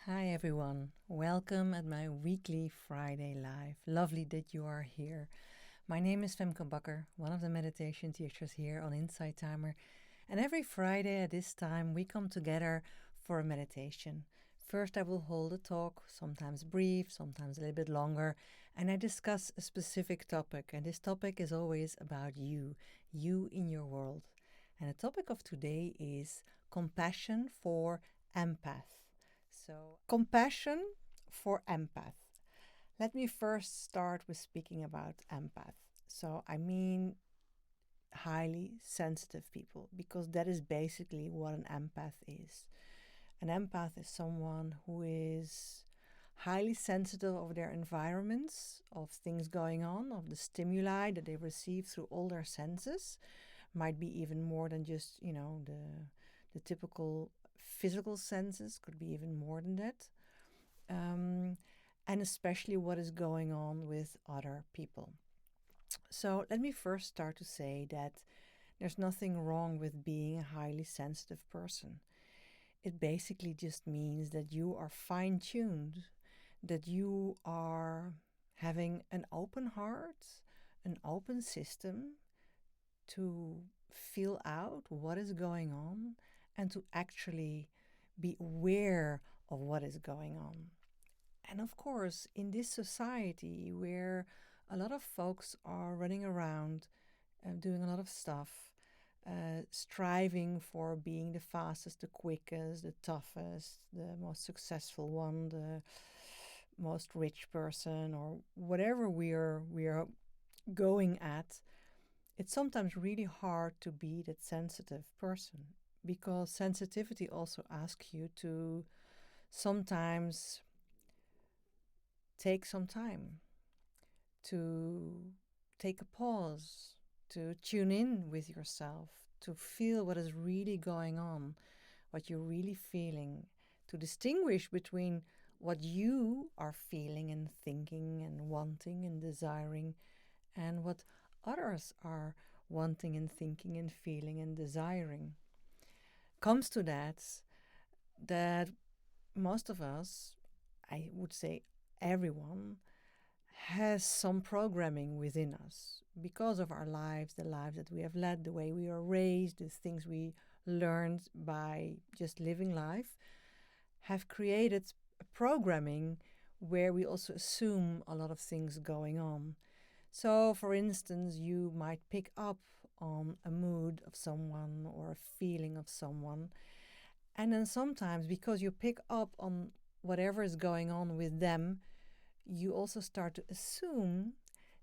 Hi everyone, welcome at my weekly Friday live. Lovely that you are here. My name is Femke Bakker, one of the meditation teachers here on Insight Timer, and every Friday at this time we come together for a meditation. First, I will hold a talk, sometimes brief, sometimes a little bit longer, and I discuss a specific topic. And this topic is always about you in your world. And the topic of today is compassion for empath. So, compassion for empath. Let me first start with speaking about empath. So, I mean highly sensitive people, because that is basically what an empath is. An empath is someone who is highly sensitive of their environments, of things going on, of the stimuli that they receive through all their senses. Might be even more than just, the typical physical senses, could be even more than that. And especially what is going on with other people. So let me first start to say that there's nothing wrong with being a highly sensitive person. It basically just means that you are fine tuned, that you are having an open heart, an open system to feel out what is going on and to actually be aware of what is going on. And of course, in this society where a lot of folks are running around doing a lot of stuff, striving for being the fastest, the quickest, the toughest, the most successful one, the most rich person, or whatever we are going at, it's sometimes really hard to be that sensitive person, because sensitivity also asks you to sometimes take some time, to take a pause, to tune in with yourself, to feel what is really going on, what you're really feeling, to distinguish between what you are feeling and thinking and wanting and desiring and what others are wanting and thinking and feeling and desiring. Comes to that most of us, I would say everyone, has some programming within us because of our lives, the lives that we have led, the way we are raised, the things we learned by just living life, have created a programming where we also assume a lot of things going on. So, for instance, you might pick up on a mood of someone or a feeling of someone, and then sometimes because you pick up on whatever is going on with them, you also start to assume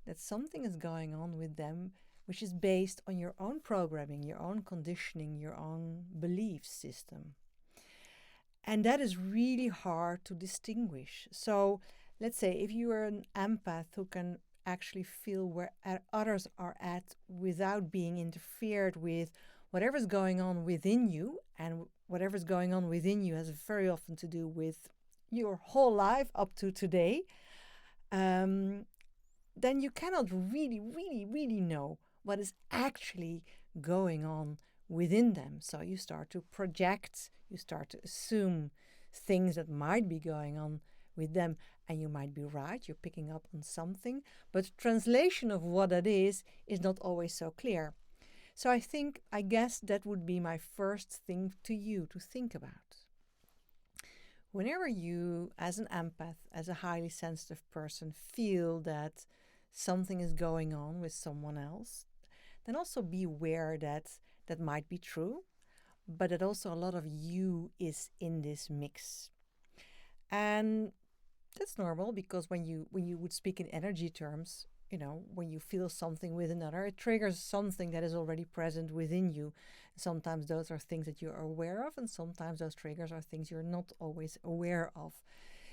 that something is going on with them which is based on your own programming, your own conditioning, your own belief system. And that is really hard to distinguish. So, let's say if you are an empath who can actually feel where others are at without being interfered with whatever's going on within you, and whatever's going on within you has very often to do with your whole life up to today, then you cannot really know what is actually going on within them. So you start to project, you start to assume things that might be going on with them, and you might be right, you're picking up on something, but translation of what that is not always so clear. So I guess that would be my first thing to you to think about. Whenever you, as an empath, as a highly sensitive person, feel that something is going on with someone else, then also be aware that that might be true, but that also a lot of you is in this mix. And that's normal, because when you would speak in energy terms, when you feel something with another, it triggers something that is already present within you. Sometimes those are things that you're aware of, and sometimes those triggers are things you're not always aware of.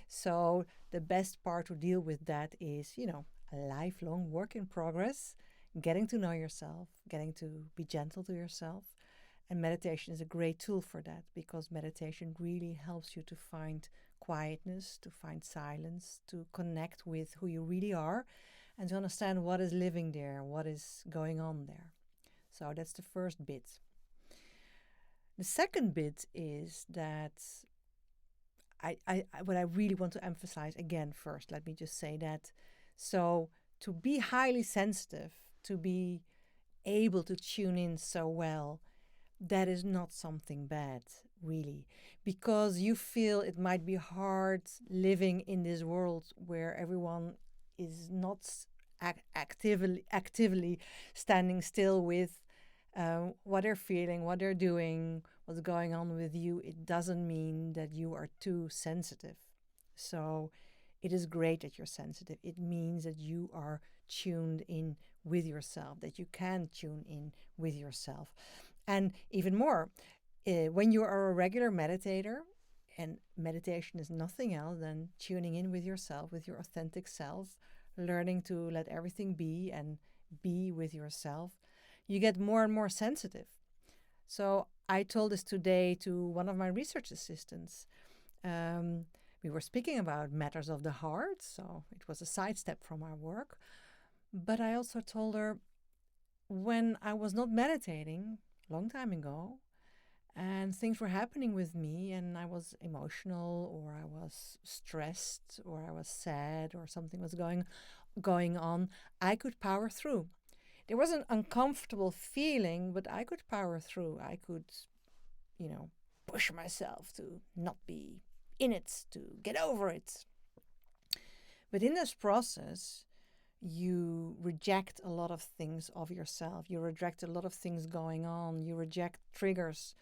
So the best part to deal with that is, a lifelong work in progress, getting to know yourself, getting to be gentle to yourself. And meditation is a great tool for that, because meditation really helps you to find quietness, to find silence, to connect with who you really are, and to understand what is living there, what is going on there. So that's the first bit. The second bit is that what I really want to emphasize again first, let me just say that. So to be highly sensitive, to be able to tune in so well, that is not something bad, really, because you feel it might be hard living in this world where everyone is not actively standing still with what they're feeling, what they're doing, what's going on with you. It doesn't mean that you are too sensitive. So it is great that you're sensitive. It means that you are tuned in with yourself, that you can tune in with yourself. And even more, when you are a regular meditator, and meditation is nothing else than tuning in with yourself, with your authentic self, learning to let everything be and be with yourself, you get more and more sensitive. So I told this today to one of my research assistants. Um, we were speaking about matters of the heart, so it was a sidestep from our work. But I also told her when I was not meditating, long time ago, and things were happening with me, and I was emotional, or I was stressed, or I was sad, or something was going on, I could power through. There was an uncomfortable feeling, but I could power through. I could, push myself to not be in it, to get over it. But in this process, you reject a lot of things of yourself. You reject a lot of things going on. You reject triggers.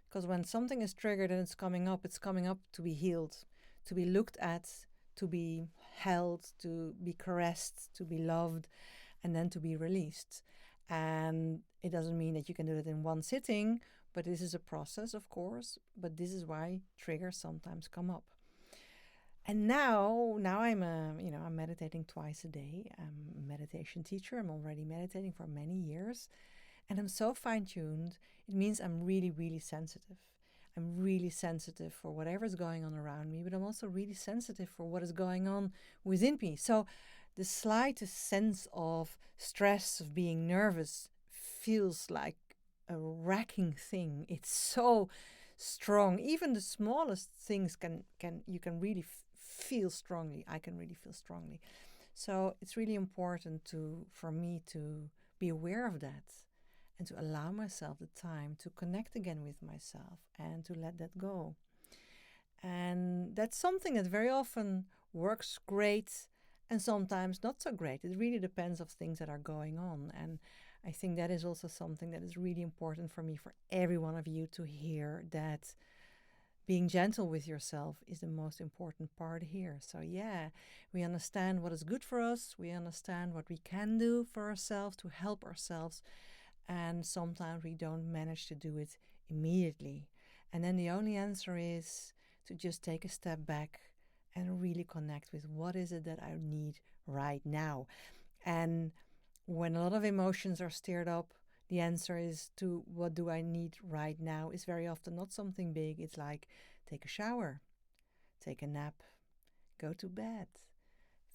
Because when something is triggered and it's coming up to be healed, to be looked at, to be held, to be caressed, to be loved, and then to be released. And it doesn't mean that you can do it in one sitting, but this is a process, of course. But this is why triggers sometimes come up. And now I'm meditating twice a day. I'm a meditation teacher. I'm already meditating for many years. And I'm so fine-tuned. It means I'm really, really sensitive. I'm really sensitive for whatever's going on around me, but I'm also really sensitive for what is going on within me. So the slightest sense of stress, of being nervous, feels like a racking thing. It's so strong. Even the smallest things you can really feel strongly. I can really feel strongly. So it's really important for me to be aware of that and to allow myself the time to connect again with myself and to let that go. And that's something that very often works great and sometimes not so great. It really depends on things that are going on. And I think that is also something that is really important for me, for every one of you to hear, that being gentle with yourself is the most important part here. So yeah, we understand what is good for us. We understand what we can do for ourselves to help ourselves. And sometimes we don't manage to do it immediately. And then the only answer is to just take a step back and really connect with what is it that I need right now. And when a lot of emotions are stirred up, the answer is to what do I need right now is very often not something big. It's like take a shower, take a nap, go to bed,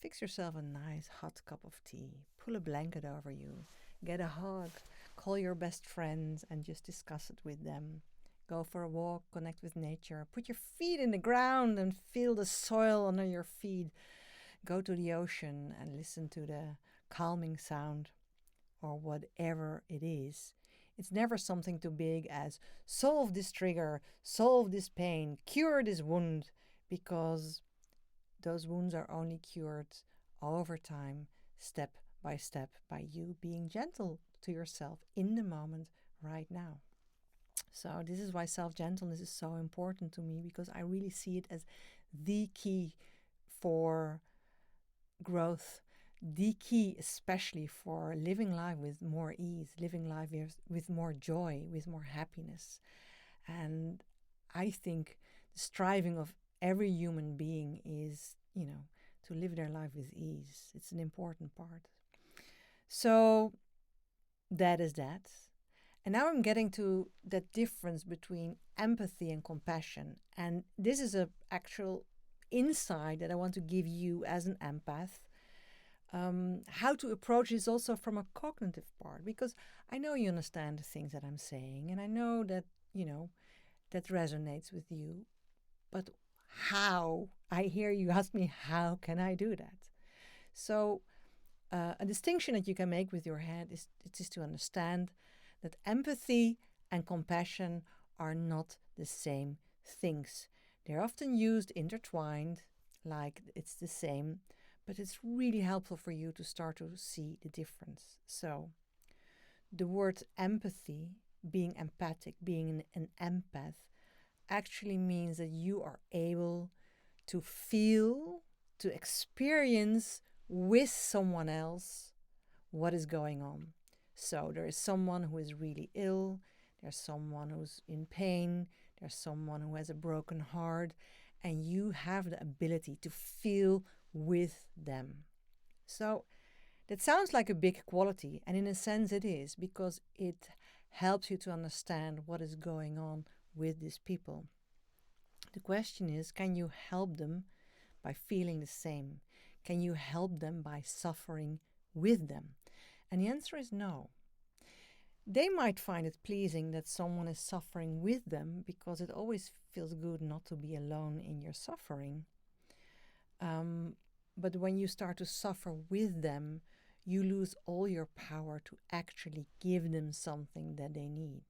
fix yourself a nice hot cup of tea, pull a blanket over you, get a hug, call your best friends and just discuss it with them. Go for a walk, connect with nature, put your feet in the ground and feel the soil under your feet. Go to the ocean and listen to the calming sound, or whatever it is. It's never something too big as solve this trigger, solve this pain, cure this wound, because those wounds are only cured over time, step by step, by you being gentle to yourself in the moment right now. So this is why self-gentleness is so important to me, because I really see it as the key for growth, the key especially for living life with more ease, living life with more joy, with more happiness. And I think the striving of every human being is, to live their life with ease. It's an important part. So that is that. And now I'm getting to that difference between empathy and compassion. And this is a actual insight that I want to give you as an empath. How to approach this also from a cognitive part, because I know you understand the things that I'm saying, and I know that, that resonates with you. But how? I hear you ask me, how can I do that? So, a distinction that you can make with your head is it is to understand that empathy and compassion are not the same things. They're often used intertwined, like it's the same, but it's really helpful for you to start to see the difference. So, the word empathy, being empathic, being an empath, actually means that you are able to feel, to experience with someone else what is going on. So there is someone who is really ill, there's someone who's in pain, there's someone who has a broken heart, and you have the ability to feel with them. So that sounds like a big quality, and in a sense it is, because it helps you to understand what is going on with these people. The question is, can you help them by feeling the same? Can you help them by suffering with them? And the answer is no. They might find it pleasing that someone is suffering with them because it always feels good not to be alone in your suffering. But when you start to suffer with them, you lose all your power to actually give them something that they need.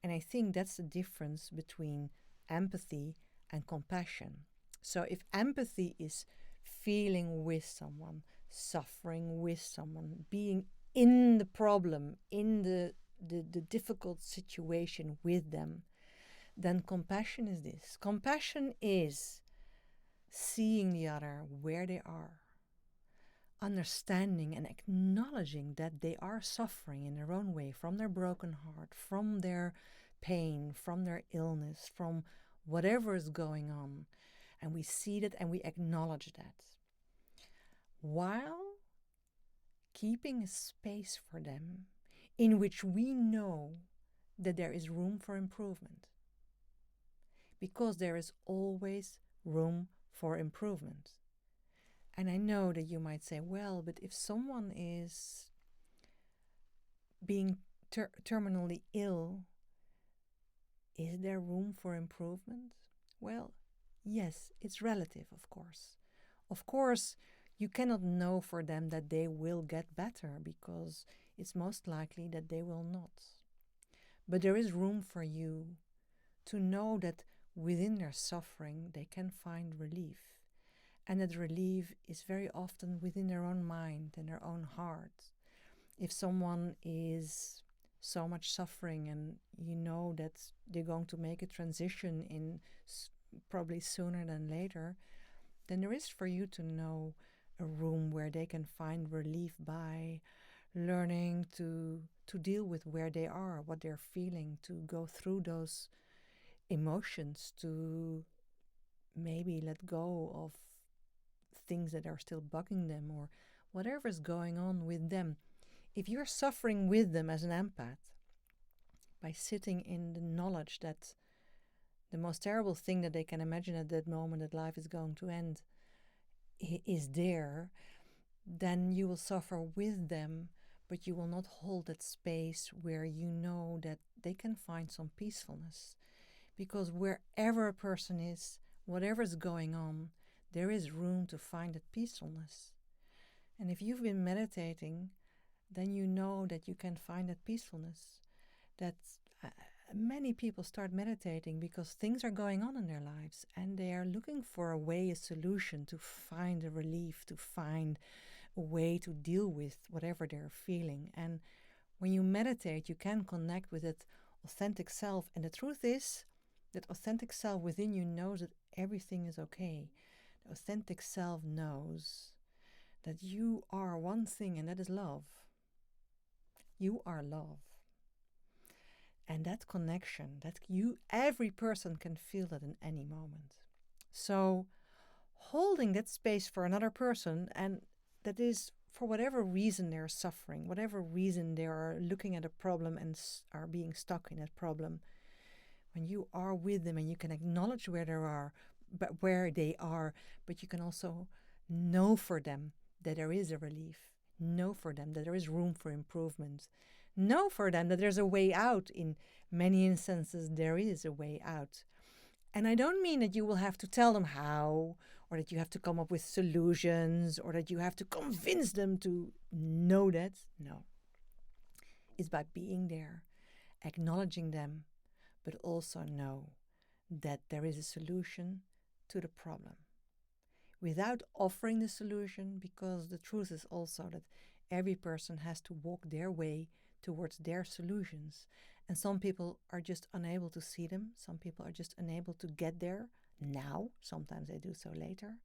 And I think that's the difference between empathy and compassion. So if empathy is feeling with someone, suffering with someone, being in the problem, in the difficult situation with them, then compassion is this. Compassion is seeing the other where they are, understanding and acknowledging that they are suffering in their own way from their broken heart, from their pain, from their illness, from whatever is going on. And we see that and we acknowledge that, while keeping a space for them in which we know that there is room for improvement. Because there is always room for improvement. And I know that you might say, well, but if someone is being terminally ill, is there room for improvement? Well, yes, it's relative, of course. Of course, you cannot know for them that they will get better because it's most likely that they will not. But there is room for you to know that within their suffering they can find relief. And that relief is very often within their own mind and their own heart. If someone is so much suffering and you know that they're going to make a transition in probably sooner than later, then there is for you to know a room where they can find relief by learning to deal with where they are, what they're feeling, to go through those emotions, to maybe let go of things that are still bugging them or whatever is going on with them. If you're suffering with them as an empath, by sitting in the knowledge that the most terrible thing that they can imagine at that moment that life is going to end is there, then you will suffer with them, but you will not hold that space where you know that they can find some peacefulness. Because wherever a person is, whatever is going on, there is room to find that peacefulness. And if you've been meditating, then you know that you can find that peacefulness. That many people start meditating because things are going on in their lives and they are looking for a way, a solution to find a relief, to find a way to deal with whatever they're feeling. And when you meditate, you can connect with that authentic self. And the truth is, that authentic self within you knows that everything is okay. The authentic self knows that you are one thing, and that is love. You are love. And that connection, that every person can feel that in any moment. So holding that space for another person, and that is for whatever reason they're suffering, whatever reason they are looking at a problem and are being stuck in that problem, when you are with them and you can acknowledge where they are, but you can also know for them that there is a relief, know for them that there is room for improvement, know for them that there's a way out. In many instances, there is a way out. And I don't mean that you will have to tell them how, or that you have to come up with solutions, or that you have to convince them to know that. No. It's by being there, acknowledging them, but also know that there is a solution to the problem. Without offering the solution, because the truth is also that every person has to walk their way towards their solutions. And some people are just unable to see them. Some people are just unable to get there now. Sometimes they do so later.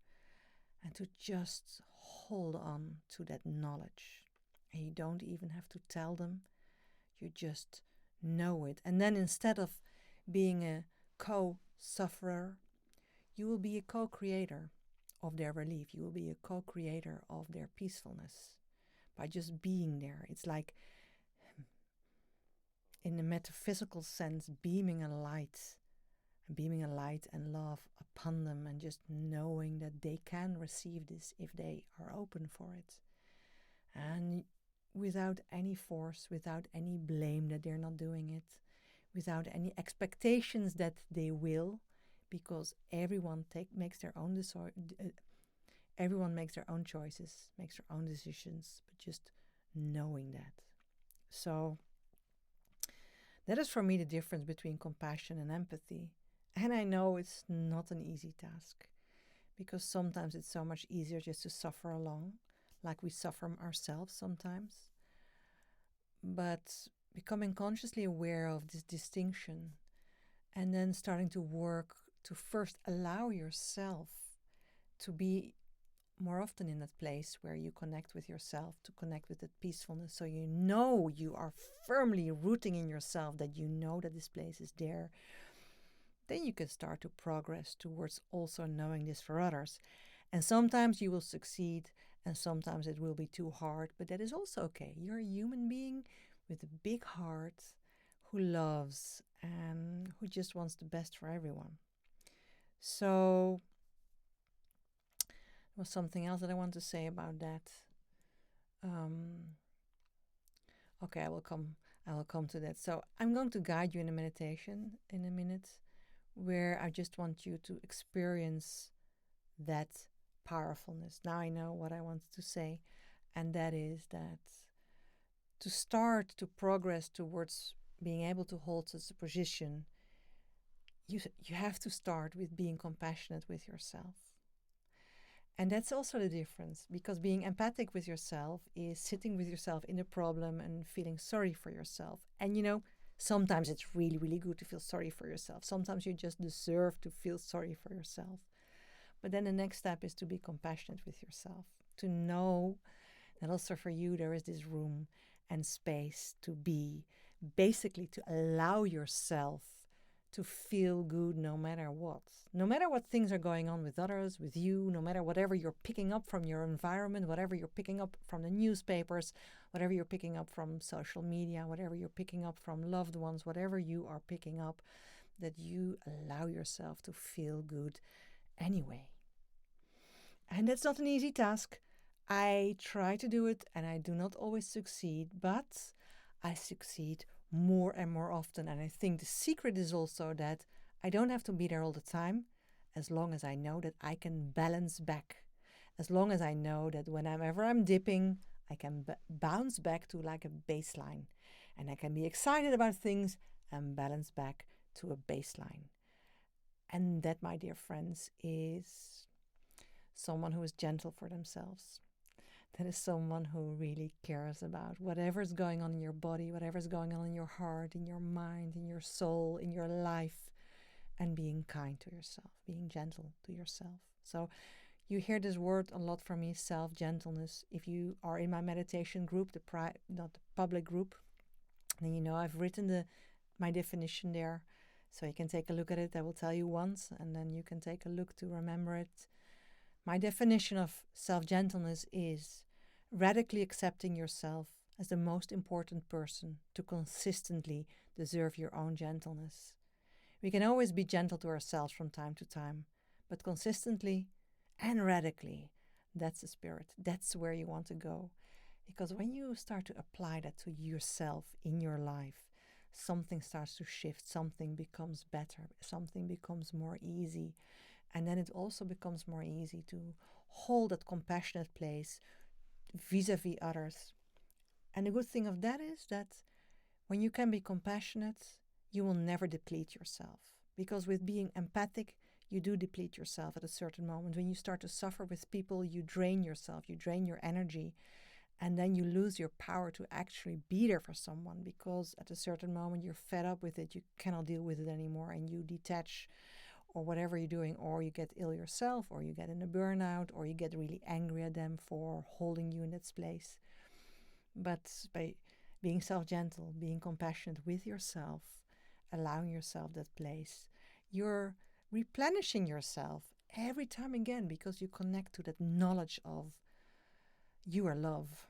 And to just hold on to that knowledge. And you don't even have to tell them, you just know it. And then instead of being a co sufferer, you will be a co creator of their relief. You will be a co creator of their peacefulness by just being there. It's like, in the metaphysical sense, beaming a light and love upon them, and just knowing that they can receive this if they are open for it. And without any force, without any blame that they're not doing it, without any expectations that they will, because everyone makes their own everyone makes their own choices, makes their own decisions, but just knowing that. So that is for me the difference between compassion and empathy. And I know it's not an easy task, because sometimes it's so much easier just to suffer along, like we suffer ourselves sometimes. But becoming consciously aware of this distinction, and then starting to work to first allow yourself to be more often in that place where you connect with yourself, to connect with that peacefulness, so you know you are firmly rooting in yourself, that you know that this place is there. Then you can start to progress towards also knowing this for others. And sometimes you will succeed, and sometimes it will be too hard, but that is also okay. You're a human being with a big heart who loves and who just wants the best for everyone. So there was something else that I want to say about that. Okay, I will come to that. So I'm going to guide you in a meditation in a minute, where I just want you to experience that powerfulness. Now I know what I want to say, and that is that to start to progress towards being able to hold such a position, you have to start with being compassionate with yourself. And that's also the difference, because being empathic with yourself is sitting with yourself in the problem and feeling sorry for yourself. And sometimes it's really, really good to feel sorry for yourself. Sometimes you just deserve to feel sorry for yourself. But then the next step is to be compassionate with yourself, to know that also for you there is this room and space to be, basically to allow yourself to feel good no matter what. No matter what things are going on with others, with you, no matter whatever you're picking up from your environment, whatever you're picking up from the newspapers, whatever you're picking up from social media, whatever you're picking up from loved ones, whatever you are picking up, that you allow yourself to feel good anyway. And that's not an easy task. I try to do it and I do not always succeed, but I succeed more and more often. And I think the secret is also that I don't have to be there all the time, as long as I know that I can balance back. As long as I know that whenever I'm dipping, I can bounce back to like a baseline. And I can be excited about things and balance back to a baseline. And that, my dear friends, is someone who is gentle for themselves. That is someone who really cares about whatever's going on in your body, whatever's going on in your heart, in your mind, in your soul, in your life, and being kind to yourself, being gentle to yourself. So you hear this word a lot from me, self-gentleness. If you are in my meditation group, not the public group, then you know I've written my definition there. So you can take a look at it. I will tell you once, and then you can take a look to remember it. My definition of self-gentleness is radically accepting yourself as the most important person to consistently deserve your own gentleness. We can always be gentle to ourselves from time to time, but consistently and radically, that's the spirit. That's where you want to go. Because when you start to apply that to yourself in your life, something starts to shift, something becomes better, something becomes more easy. And then it also becomes more easy to hold that compassionate place vis-a-vis others. And the good thing of that is that when you can be compassionate, you will never deplete yourself. Because with being empathic, you do deplete yourself at a certain moment. When you start to suffer with people, you drain yourself, you drain your energy, and then you lose your power to actually be there for someone, because at a certain moment you're fed up with it, you cannot deal with it anymore, and you detach, or whatever you're doing, or you get ill yourself, or you get in a burnout, or you get really angry at them for holding you in that place. But by being self-gentle, being compassionate with yourself, allowing yourself that place, you're replenishing yourself every time again, because you connect to that knowledge of you are love.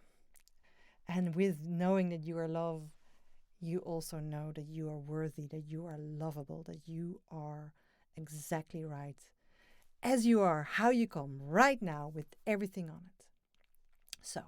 And with knowing that you are love, you also know that you are worthy, that you are lovable, that you are exactly right as you are, how you come right now, with everything on it. So,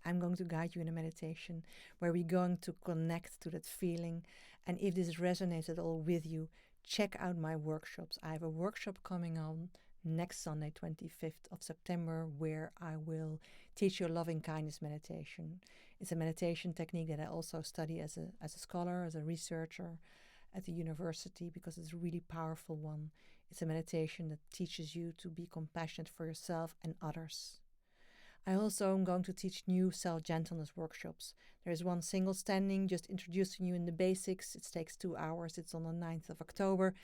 I'm going to guide you in a meditation where we're going to connect to that feeling. And if this resonates at all with you, check out my workshops. I have a workshop coming on next Sunday, 25th of September, where I will teach you a loving kindness meditation. It's a meditation technique that I also study as a scholar, as a researcher at the university, because it's a really powerful one. It's a meditation that teaches you to be compassionate for yourself and others. I also am going to teach new self-gentleness workshops. There is one single standing, just introducing you in the basics. It takes 2 hours. It's on the 9th of October.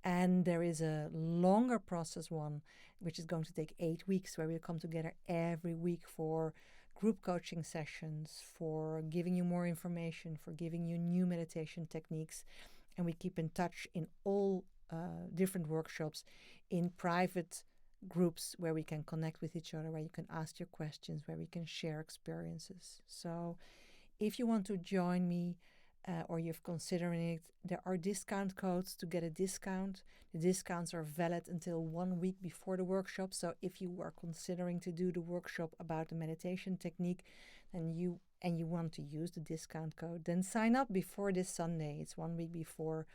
And there is a longer process one, which is going to take 8 weeks, where we come together every week for group coaching sessions, for giving you more information, for giving you new meditation techniques. And we keep in touch in all different workshops, in private groups where we can connect with each other, where you can ask your questions, where we can share experiences. So if you want to join me, or you're considering it, there are discount codes to get a discount. The discounts are valid until 1 week before the workshop. So if you are considering to do the workshop about the meditation technique, and you want to use the discount code, then sign up before this Sunday. It's 1 week before.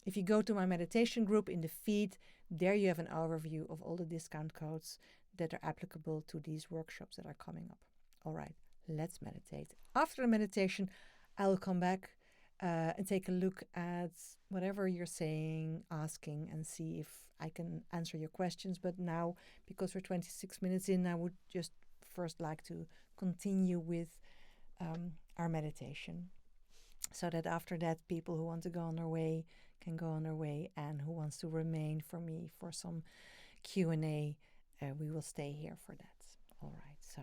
If you go to my meditation group in the feed, there you have an overview of all the discount codes that are applicable to these workshops that are coming up. All right, let's meditate. After the meditation, I will come back and take a look at whatever you're saying, asking, and see if I can answer your questions. But now, because we're 26 minutes in, I would just first like to continue with our meditation, so that after that, people who want to go on their way can go on their way, and who wants to remain for me for some Q&A, we will stay here for that. All right, so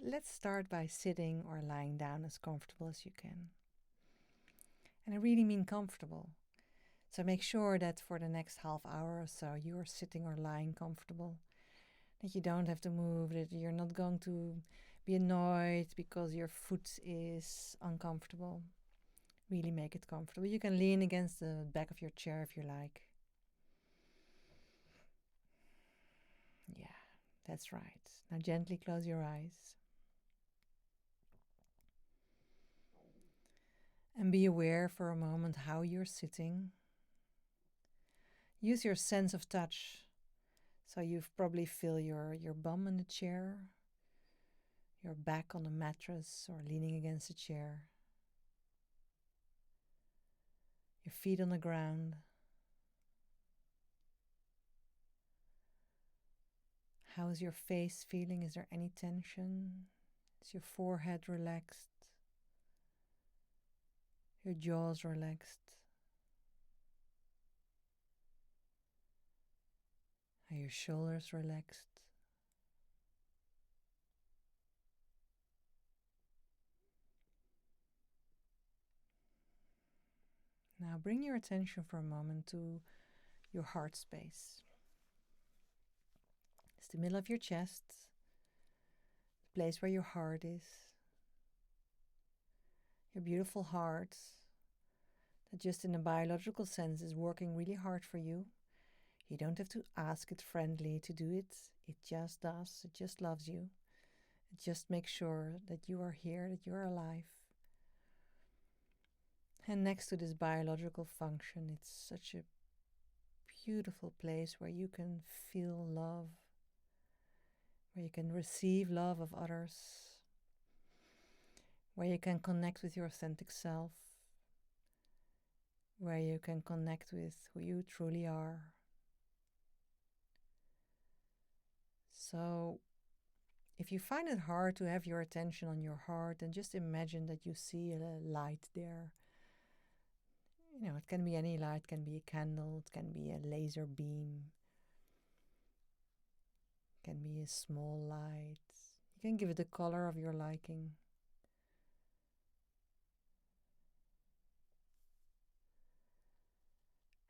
let's start by sitting or lying down as comfortable as you can. And I really mean comfortable. So make sure that for the next half hour or so, you're sitting or lying comfortable, that you don't have to move, that you're not going to be annoyed because your foot is uncomfortable. Really make it comfortable. You can lean against the back of your chair if you like. Yeah, that's right. Now gently close your eyes. And be aware for a moment how you're sitting. Use your sense of touch. So you probably feel your bum in the chair, your back on the mattress or leaning against the chair, your feet on the ground. How's your face feeling? Is there any tension? Is your forehead relaxed? Your jaws relaxed? Are your shoulders relaxed? Now bring your attention for a moment to your heart space. It's the middle of your chest, the place where your heart is. Your beautiful heart that, just in a biological sense, is working really hard for you. You don't have to ask it friendly to do it. It just does. It just loves you. Just make sure that you are here, that you are alive. And next to this biological function, it's such a beautiful place where you can feel love, where you can receive love of others, where you can connect with your authentic self, where you can connect with who you truly are. So, if you find it hard to have your attention on your heart, then just imagine that you see a light there. It can be any light, it can be a candle, it can be a laser beam, it can be a small light. You can give it the color of your liking.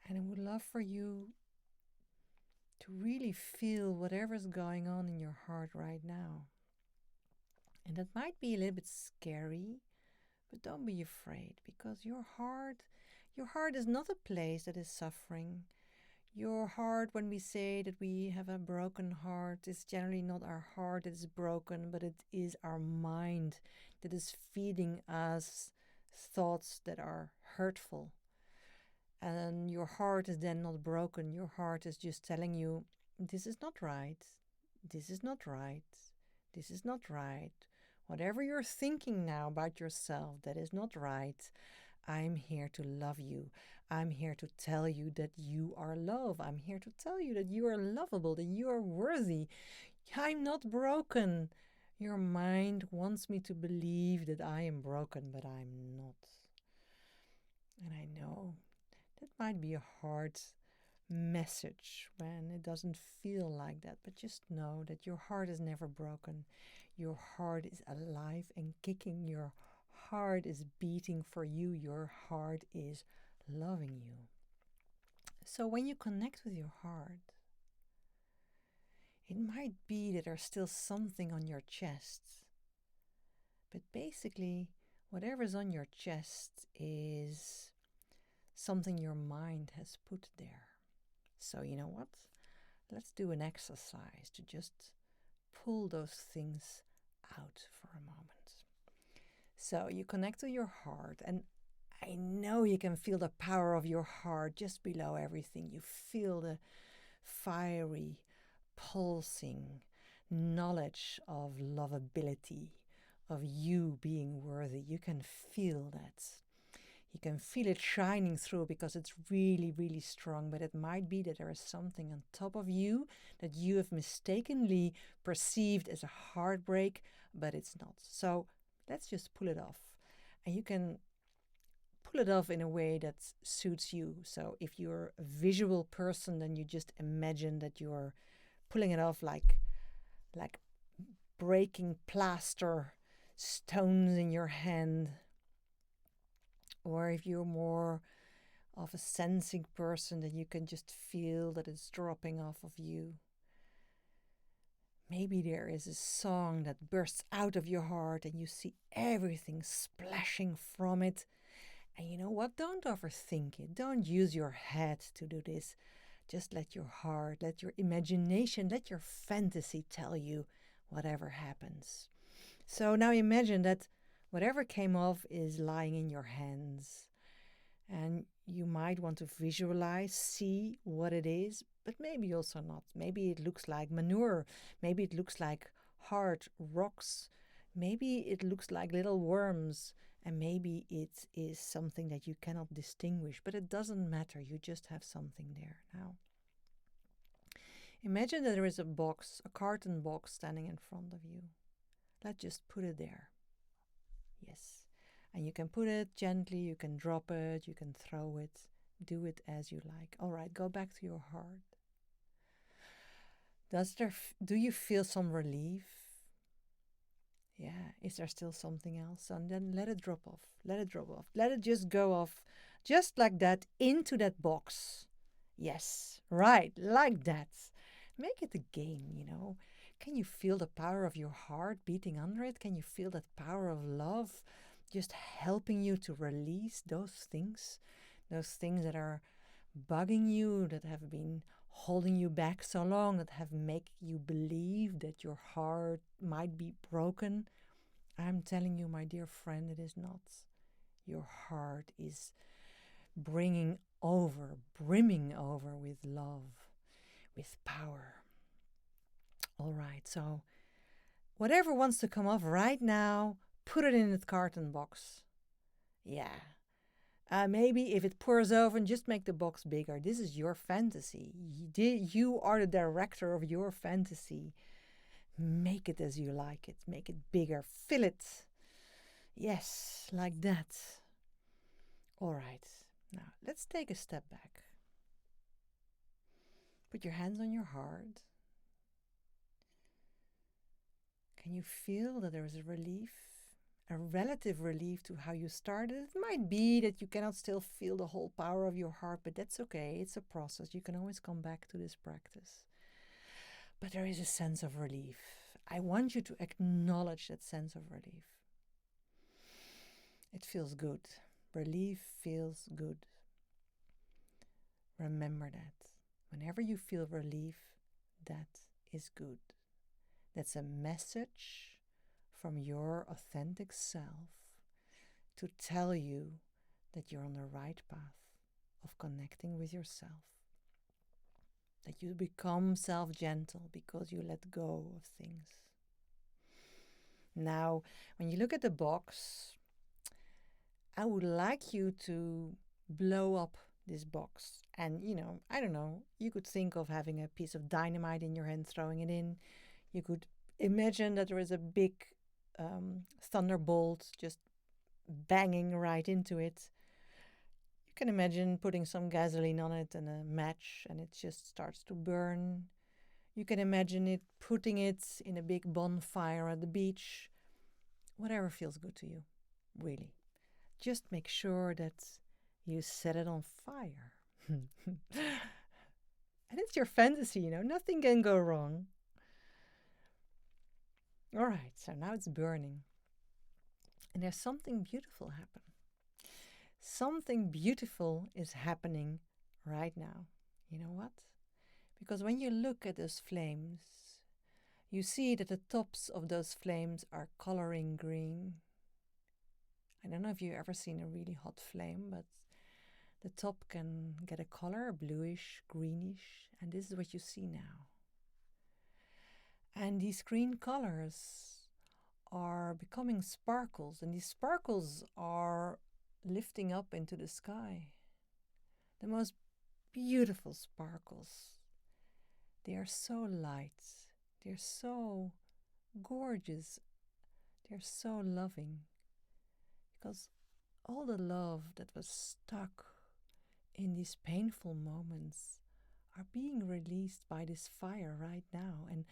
And I would love for you to really feel whatever's going on in your heart right now. And that might be a little bit scary, but don't be afraid, because your heart is not a place that is suffering. Your heart, when we say that we have a broken heart, is generally not our heart that is broken, but it is our mind that is feeding us thoughts that are hurtful. And your heart is then not broken. Your heart is just telling you, this is not right. This is not right. This is not right. Whatever you're thinking now about yourself that is not right, I'm here to love you. I'm here to tell you that you are love. I'm here to tell you that you are lovable, that you are worthy. I'm not broken. Your mind wants me to believe that I am broken, but I'm not. And I know that might be a hard message when it doesn't feel like that, but just know that your heart is never broken. Your heart is alive and kicking. Your heart is beating for you. Your heart is loving you. So when you connect with your heart, it might be that there's still something on your chest, but basically whatever's on your chest is something your mind has put there. So you know what? Let's do an exercise to just pull those things out for a moment. So you connect to your heart, and I know you can feel the power of your heart just below everything. You feel the fiery, pulsing knowledge of lovability, of you being worthy. You can feel that. You can feel it shining through because it's really, really strong, but it might be that there is something on top of you that you have mistakenly perceived as a heartbreak, but it's not. So let's just pull it off. And you can pull it off in a way that suits you. So if you're a visual person, then you just imagine that you're pulling it off like breaking plaster, stones in your hand. Or if you're more of a sensing person, then you can just feel that it's dropping off of you. Maybe there is a song that bursts out of your heart and you see everything splashing from it. And you know what? Don't overthink it. Don't use your head to do this. Just let your heart, let your imagination, let your fantasy tell you whatever happens. So now imagine that whatever came off is lying in your hands. And you might want to visualize, see what it is, but maybe also not. Maybe it looks like manure. Maybe it looks like hard rocks. Maybe it looks like little worms. And maybe it is something that you cannot distinguish, but it doesn't matter. You just have something there now. Imagine that there is a box, a carton box standing in front of you. Let's just put it there. Yes. And you can put it gently, you can drop it, you can throw it. Do it as you like. All right, go back to your heart. Do you feel some relief? Yeah, is there still something else? And then let it drop off. Let it drop off. Let it just go off just like that into that box. Yes, right, like that. Make it a game. Can you feel the power of your heart beating under it? Can you feel that power of love just helping you to release those things that are bugging you, that have been holding you back so long, that have make you believe that your heart might be broken. I'm telling you, my dear friend, it is not. Your heart is brimming over with love, with power. All right, so whatever wants to come off right now, put it in the carton box. Yeah. Maybe if it pours over, just make the box bigger. This is your fantasy. You are the director of your fantasy. Make it as you like it. Make it bigger. Fill it. Yes, like that. All right. Now, let's take a step back. Put your hands on your heart. Can you feel that there is a relief? A relative relief to how you started? It might be that you cannot still feel the whole power of your heart, but that's okay. It's a process. You can always come back to this practice. But there is a sense of relief. I want you to acknowledge that sense of relief. It feels good. Relief feels good. Remember that. Whenever you feel relief, that is good. That's a message from your authentic self to tell you that you're on the right path of connecting with yourself. That you become self-gentle because you let go of things. Now, when you look at the box, I would like you to blow up this box. And, I don't know, you could think of having a piece of dynamite in your hand, throwing it in. You could imagine that there is a big thunderbolt just banging right into it. You can imagine putting some gasoline on it and a match, and it just starts to burn. You can imagine putting it in a big bonfire at the beach. Whatever feels good to you, really. Just make sure that you set it on fire. And it's your fantasy, nothing can go wrong. All right, so now it's burning. And there's something beautiful happening. Something beautiful is happening right now. You know what? Because when you look at those flames, you see that the tops of those flames are coloring green. I don't know if you've ever seen a really hot flame, but the top can get a color, bluish, greenish, and this is what you see now. And these green colors are becoming sparkles, and these sparkles are lifting up into the sky. The most beautiful sparkles. They are so light. They're so gorgeous. They're so loving. Because all the love that was stuck in these painful moments are being released by this fire right now. And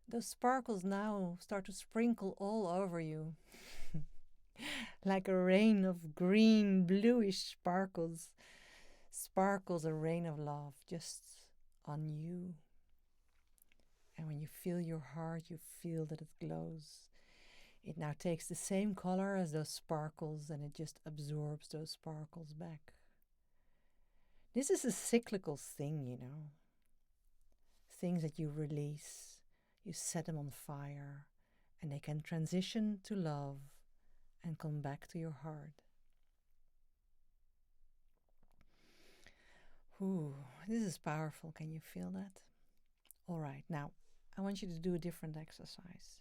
those sparkles now start to sprinkle all over you. Like a rain of green, bluish sparkles. Sparkles a rain of love just on you. And when you feel your heart, you feel that it glows. It now takes the same color as those sparkles and it just absorbs those sparkles back. This is a cyclical thing, Things that you release, you set them on fire, and they can transition to love and come back to your heart. Ooh, this is powerful. Can you feel that? All right, now I want you to do a different exercise.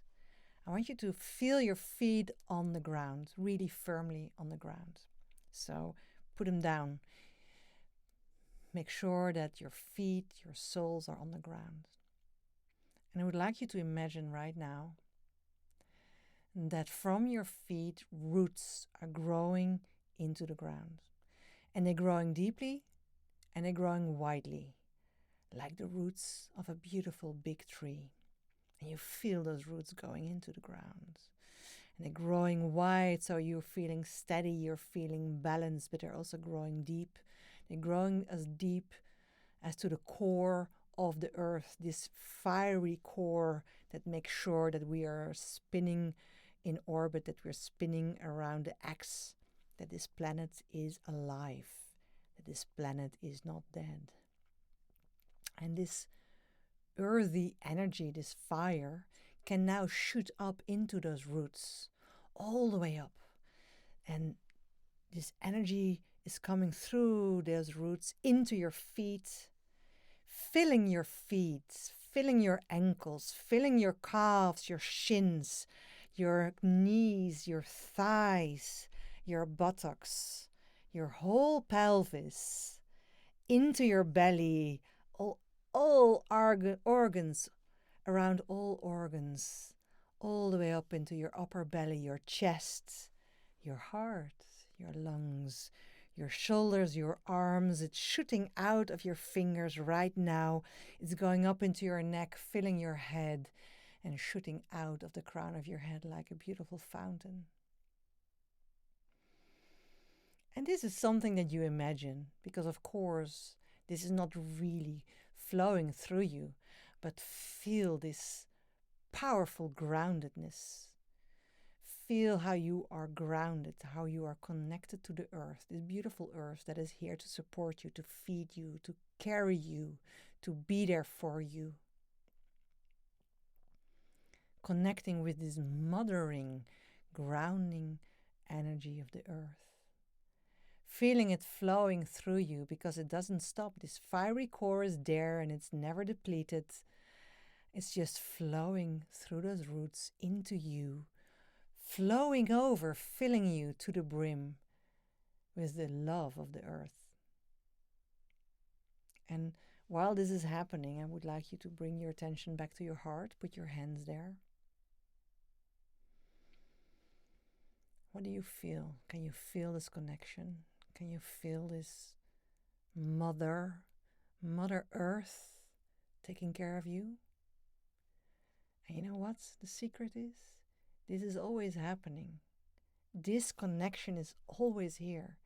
I want you to feel your feet on the ground, really firmly on the ground. So put them down. Make sure that your feet, your soles are on the ground. And I would like you to imagine right now that from your feet, roots are growing into the ground. And they're growing deeply and they're growing widely, like the roots of a beautiful big tree. And you feel those roots going into the ground. And they're growing wide, so you're feeling steady, you're feeling balanced, but they're also growing deep. They're growing as deep as to the core of the earth, this fiery core that makes sure that we are spinning in orbit, that we're spinning around the axis, that this planet is alive, that this planet is not dead. And this earthy energy, this fire, can now shoot up into those roots, all the way up. And this energy is coming through those roots into your feet, filling your feet, filling your ankles, filling your calves, your shins, your knees, your thighs, your buttocks, your whole pelvis, into your belly, all organs, around all organs, all the way up into your upper belly, your chest, your heart, your lungs, your shoulders, your arms. It's shooting out of your fingers right now. It's going up into your neck, filling your head, and shooting out of the crown of your head like a beautiful fountain. And this is something that you imagine, because of course, this is not really flowing through you, but feel this powerful groundedness. Feel how you are grounded, how you are connected to the earth, this beautiful earth that is here to support you, to feed you, to carry you, to be there for you. Connecting with this mothering, grounding energy of the earth. Feeling it flowing through you because it doesn't stop. This fiery core is there and it's never depleted. It's just flowing through those roots into you, flowing over, filling you to the brim with the love of the earth. And while this is happening, I would like you to bring your attention back to your heart. Put your hands there. What do you feel? Can you feel this connection? Can you feel this Mother Earth taking care of you? And you know what the secret is? This is always happening. This connection is always here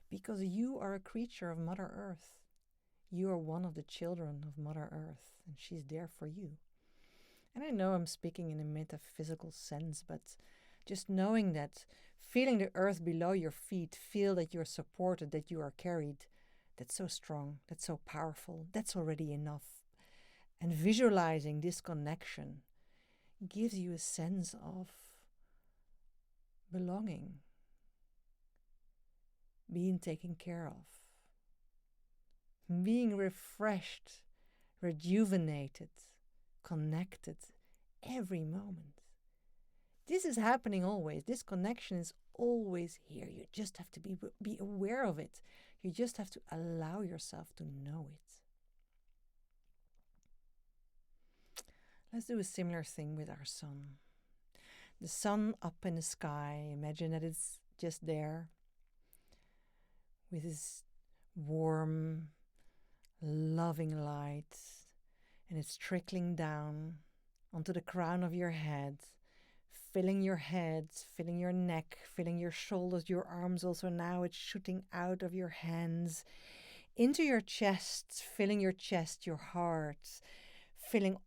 because you are a creature of Mother Earth. You are one of the children of Mother Earth, and she's there for you. And I know I'm speaking in a metaphysical sense, but just knowing that, feeling the earth below your feet, feel that you're supported, that you are carried, that's so strong, that's so powerful, that's already enough. And visualizing this connection gives you a sense of belonging, being taken care of, being refreshed, rejuvenated, connected every moment. This is happening always. This connection is always here. You just have to be aware of it. You just have to allow yourself to know it. Let's do a similar thing with our sun. The sun up in the sky, imagine that it's just there with this warm, loving light, and it's trickling down onto the crown of your head, filling your head, filling your neck, filling your shoulders, your arms also now. It's shooting out of your hands into your chest, filling your chest, your heart, filling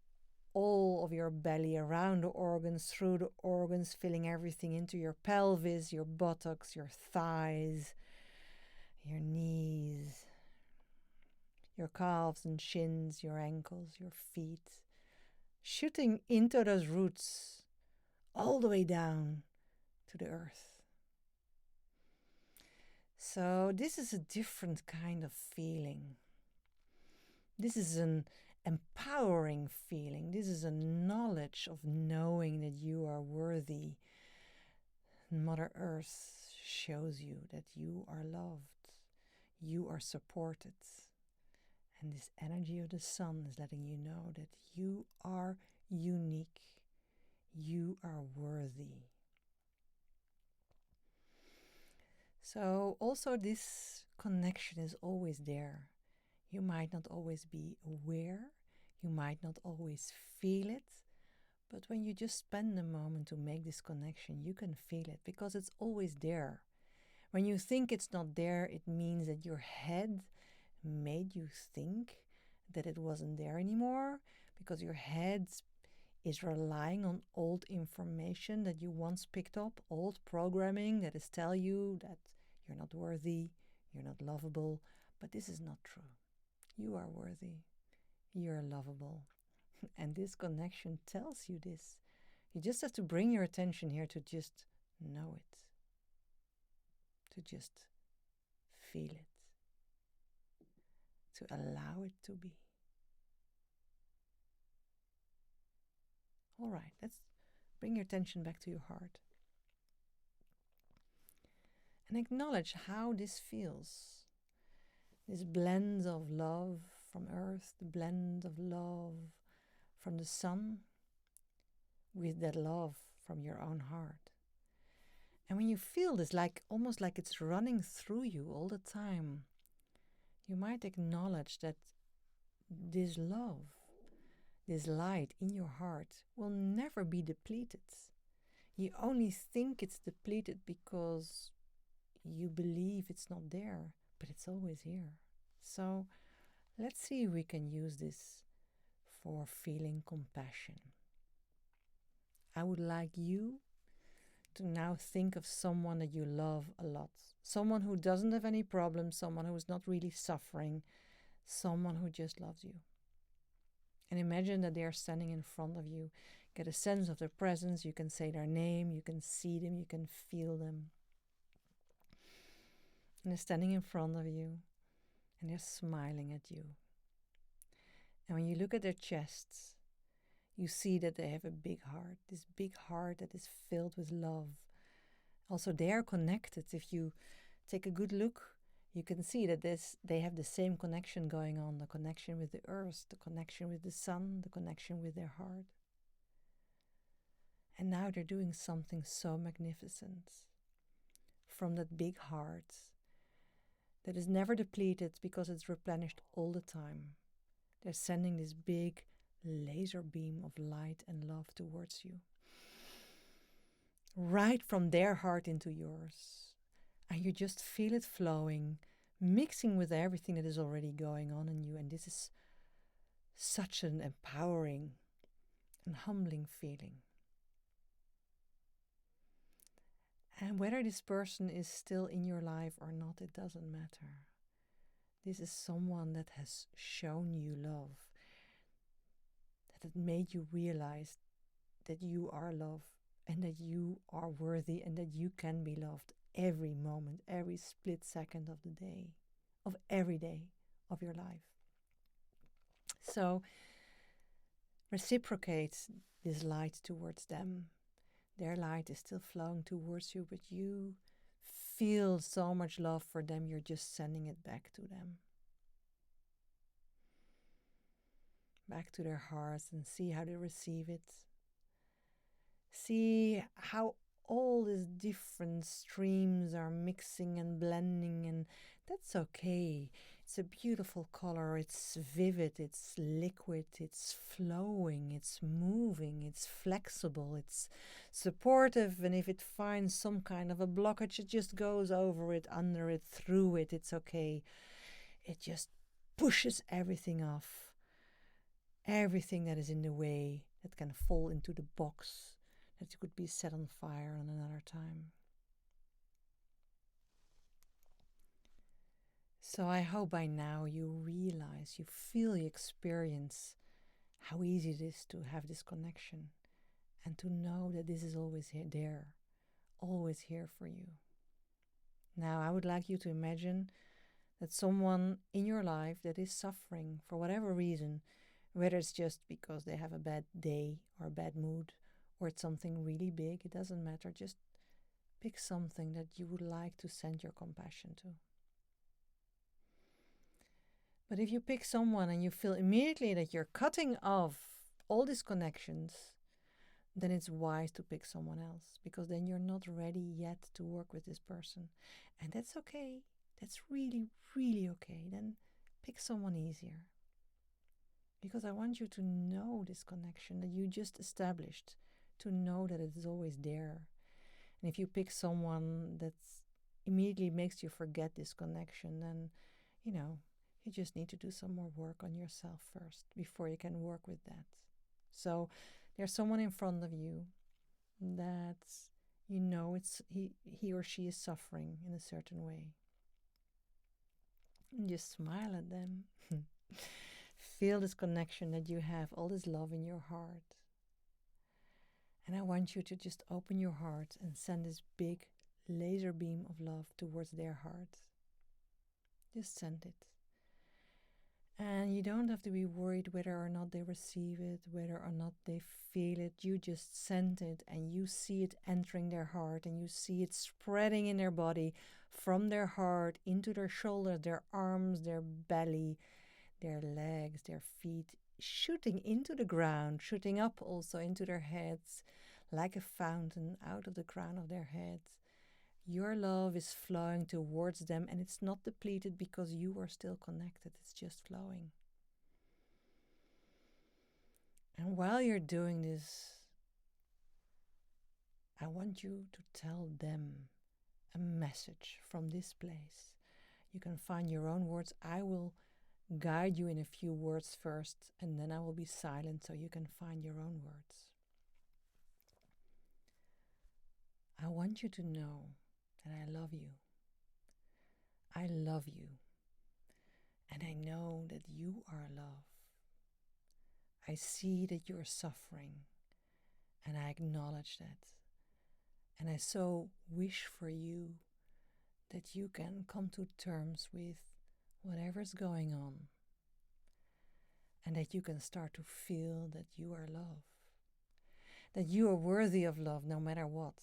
all of your belly, around the organs, through the organs, filling everything into your pelvis, your buttocks, your thighs, your knees, your calves and shins, your ankles, your feet, shooting into those roots all the way down to the earth. So this is a different kind of feeling. This is an empowering feeling. This is a knowledge of knowing that you are worthy. Mother Earth shows you that you are loved, you are supported. And this energy of the sun is letting you know that you are unique, you are worthy. So also this connection is always there. You might not always be aware, you might not always feel it, but when you just spend a moment to make this connection, you can feel it because it's always there. When you think it's not there, it means that your head made you think that it wasn't there anymore, because your head is relying on old information that you once picked up, old programming that is tell you that you're not worthy, you're not lovable, but this is not true. You are worthy. you're lovable. And this connection tells you this. You just have to bring your attention here to just know it, to just feel it, to allow it to be. All right, let's bring your attention back to your heart. And acknowledge how this feels. This blend of love from earth, the blend of love from the sun, with that love from your own heart. And when you feel this, almost like it's running through you all the time, you might acknowledge that this love, this light in your heart will never be depleted. You only think it's depleted because you believe it's not there, but it's always here. So let's see if we can use this for feeling compassion. I would like you to now think of someone that you love a lot. Someone who doesn't have any problems, someone who is not really suffering, someone who just loves you. And imagine that they are standing in front of you. Get a sense of their presence. You can say their name, you can see them, you can feel them. And they're standing in front of you, and they're smiling at you. And when you look at their chests, you see that they have a big heart, this big heart that is filled with love. Also, they are connected. If you take a good look, you can see that they have the same connection going on, the connection with the earth, the connection with the sun, the connection with their heart. And now they're doing something so magnificent from that big heart that is never depleted because it's replenished all the time. They're sending this big laser beam of light and love towards you, right from their heart into yours. And you just feel it flowing, mixing with everything that is already going on in you. And this is such an empowering and humbling feeling. And whether this person is still in your life or not, it doesn't matter. This is someone that has shown you love, that it made you realize that you are loved and that you are worthy and that you can be loved every moment, every split second of the day, of every day of your life. So reciprocate this light towards them. Their light is still flowing towards you, but you feel so much love for them, you're just sending it back to them. Back to their hearts, and see how they receive it. See how all these different streams are mixing and blending, and that's okay. It's a beautiful color, it's vivid, it's liquid, it's flowing, it's moving, it's flexible, it's supportive, and if it finds some kind of a blockage, it just goes over it, under it, through it, it's okay. It just pushes everything off. Everything that is in the way, that can fall into the box, that could be set on fire on another time. So I hope by now you realize, you feel, you experience how easy it is to have this connection and to know that this is always there, always here for you. Now I would like you to imagine that someone in your life that is suffering for whatever reason, whether it's just because they have a bad day or a bad mood, or it's something really big, it doesn't matter. Just pick something that you would like to send your compassion to. But if you pick someone and you feel immediately that you're cutting off all these connections, then it's wise to pick someone else, because then you're not ready yet to work with this person. And that's okay. That's really, really okay. Then pick someone easier. Because I want you to know this connection that you just established, to know that it is always there. And if you pick someone that immediately makes you forget this connection, then, you just need to do some more work on yourself first before you can work with that. So there's someone in front of you that it's he or she is suffering in a certain way. And just smile at them. feel this connection that you have, all this love in your heart. And I want you to just open your heart and send this big laser beam of love towards their heart. Just send it. And you don't have to be worried whether or not they receive it, whether or not they feel it. You just send it and you see it entering their heart and you see it spreading in their body from their heart into their shoulders, their arms, their belly, their legs, their feet, shooting into the ground, shooting up also into their heads like a fountain out of the crown of their heads. Your love is flowing towards them and it's not depleted because you are still connected. It's just flowing. And while you're doing this, I want you to tell them a message from this place. You can find your own words. I will guide you in a few words first, and then I will be silent so you can find your own words. I want you to know that I love you. I love you. And I know that you are love. I see that you're suffering, and I acknowledge that. And I so wish for you that you can come to terms with whatever's going on, and that you can start to feel that you are love, that you are worthy of love no matter what,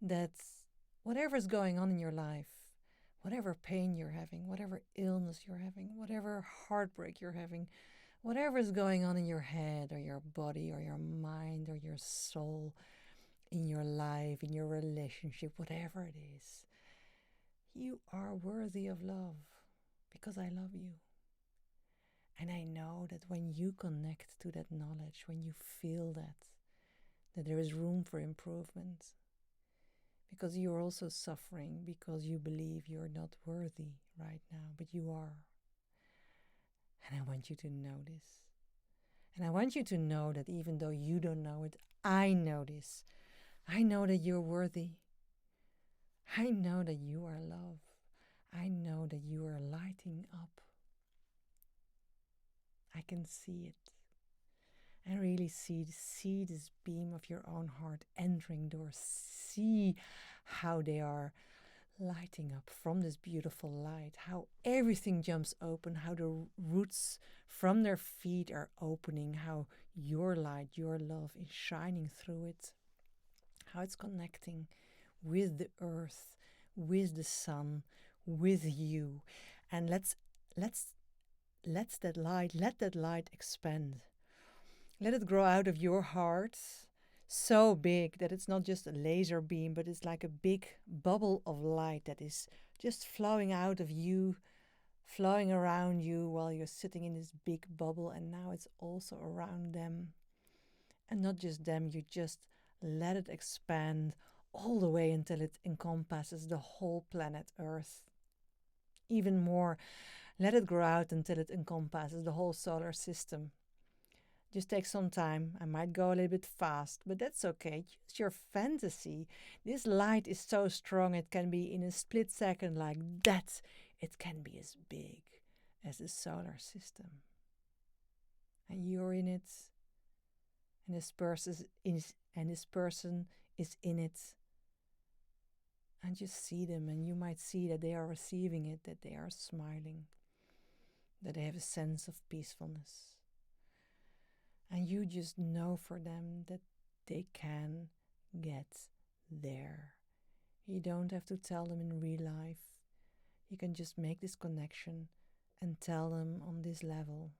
that whatever's going on in your life, whatever pain you're having, whatever illness you're having, whatever heartbreak you're having, whatever is going on in your head or your body or your mind or your soul, in your life, in your relationship, whatever it is, you are worthy of love because I love you. And I know that when you connect to that knowledge, when you feel that there is room for improvement, because you're also suffering because you believe you're not worthy right now, but you are. And I want you to know this. And I want you to know that even though you don't know it, I know this. I know that you're worthy. I know that you are love. I know that you are lighting up. I can see it. And really see this beam of your own heart entering doors. See how they are lighting up from this beautiful light, how everything jumps open, how the roots from their feet are opening, how your light, your love is shining through it, how it's connecting with the earth, with the sun, with you. And let that light expand. Let it grow out of your heart so big that it's not just a laser beam, but it's like a big bubble of light that is just flowing out of you, flowing around you while you're sitting in this big bubble, and now it's also around them. And not just them, you just let it expand all the way until it encompasses the whole planet Earth. Even more, let it grow out until it encompasses the whole solar system. Just take some time. I might go a little bit fast, but that's okay. Use your fantasy. This light is so strong, it can be in a split second like that. It can be as big as the solar system. And you're in it. And this person is in it. And just see them, and you might see that they are receiving it, that they are smiling, that they have a sense of peacefulness. And you just know for them that they can get there. You don't have to tell them in real life. You can just make this connection and tell them on this level,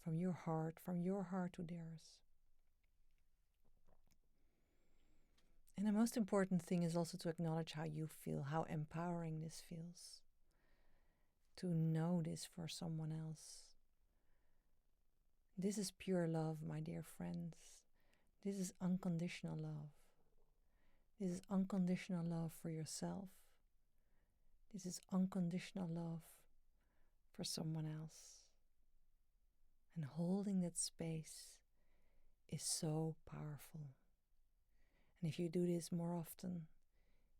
from your heart to theirs. And the most important thing is also to acknowledge how you feel, how empowering this feels. To know this for someone else. This is pure love, my dear friends. This is unconditional love. This is unconditional love for yourself. This is unconditional love for someone else. And holding that space is so powerful. And if you do this more often,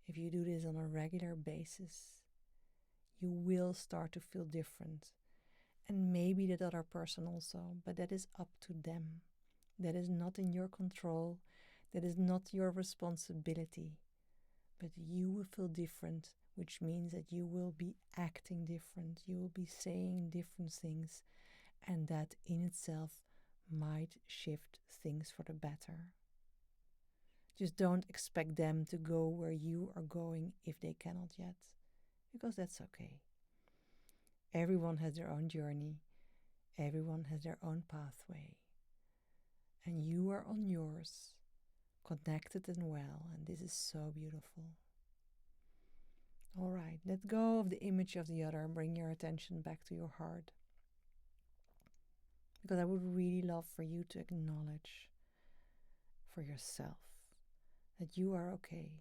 if you do this on a regular basis, you will start to feel different. And maybe that other person also, but that is up to them. That is not in your control. That is not your responsibility. But you will feel different, which means that you will be acting different. You will be saying different things. And that in itself might shift things for the better. Just don't expect them to go where you are going if they cannot yet, because that's okay. Everyone has their own journey. Everyone has their own pathway. And you are on yours, connected and well, and this is so beautiful. All right, let go of the image of the other and bring your attention back to your heart. Because I would really love for you to acknowledge for yourself that you are okay.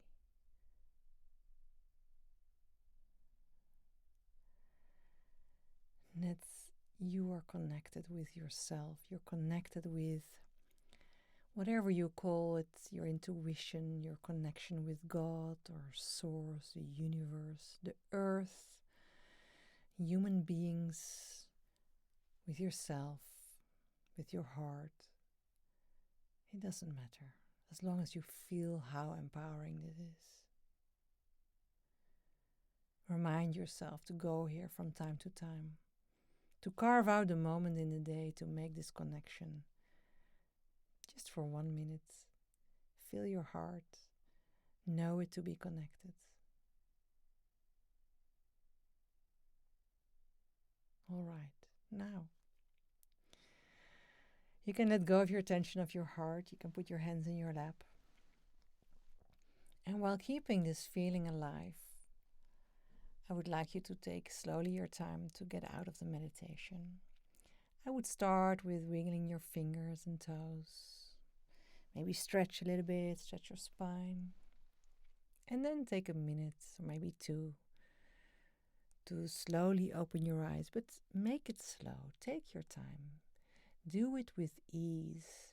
That you are connected with yourself. You're connected with whatever you call it, your intuition, your connection with God or Source, the universe, the earth, human beings, with yourself, with your heart. It doesn't matter, as long as you feel how empowering it is. Remind yourself to go here from time to time, to carve out a moment in the day to make this connection. Just for 1 minute, feel your heart, know it to be connected. All right, now you can let go of your attention of your heart. You can put your hands in your lap. And while keeping this feeling alive, I would like you to take slowly your time to get out of the meditation. I would start with wiggling your fingers and toes. Maybe stretch a little bit, stretch your spine. And then take a minute or maybe two to slowly open your eyes, but make it slow. Take your time. Do it with ease,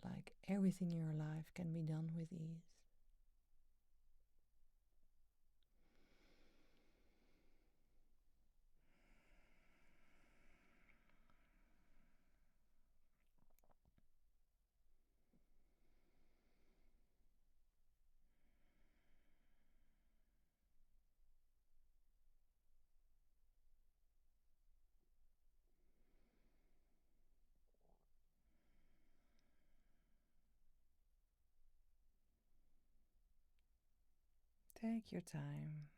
like everything in your life can be done with ease. Take your time.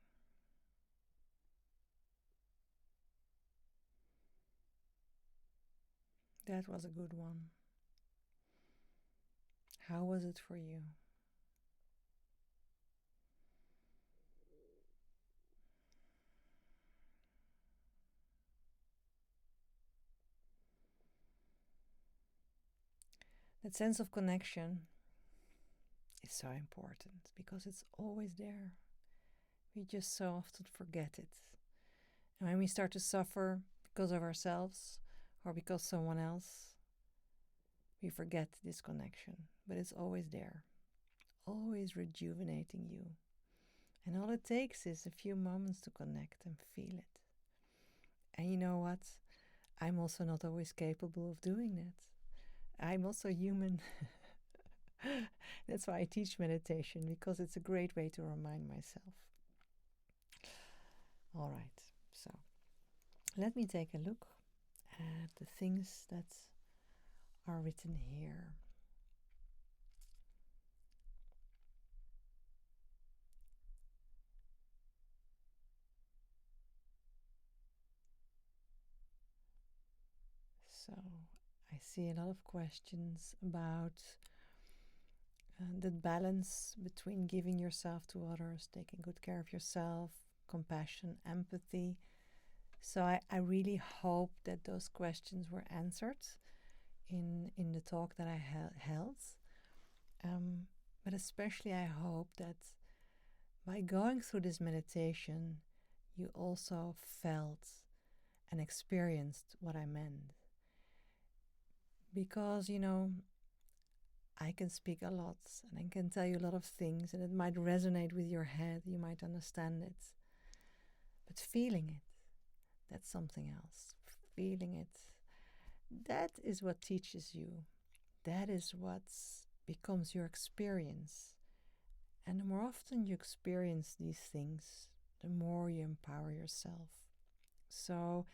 That was a good one. How was it for you? That sense of connection is so important because it's always there. We just so often forget it. And when we start to suffer because of ourselves or because someone else, we forget this connection. But it's always there, always rejuvenating you. And all it takes is a few moments to connect and feel it. And you know what? I'm also not always capable of doing that. I'm also human. That's why I teach meditation, because it's a great way to remind myself. All right, so let me take a look at the things that are written here. So I see a lot of questions about the balance between giving yourself to others, taking good care of yourself, compassion, empathy. So I really hope that those questions were answered in the talk that I held. But especially I hope that by going through this meditation, you also felt and experienced what I meant. Because, I can speak a lot and I can tell you a lot of things and it might resonate with your head, you might understand it. But feeling it, that's something else. feeling it. That is what teaches you. That is what becomes your experience. And the more often you experience these things, the more you empower yourself. So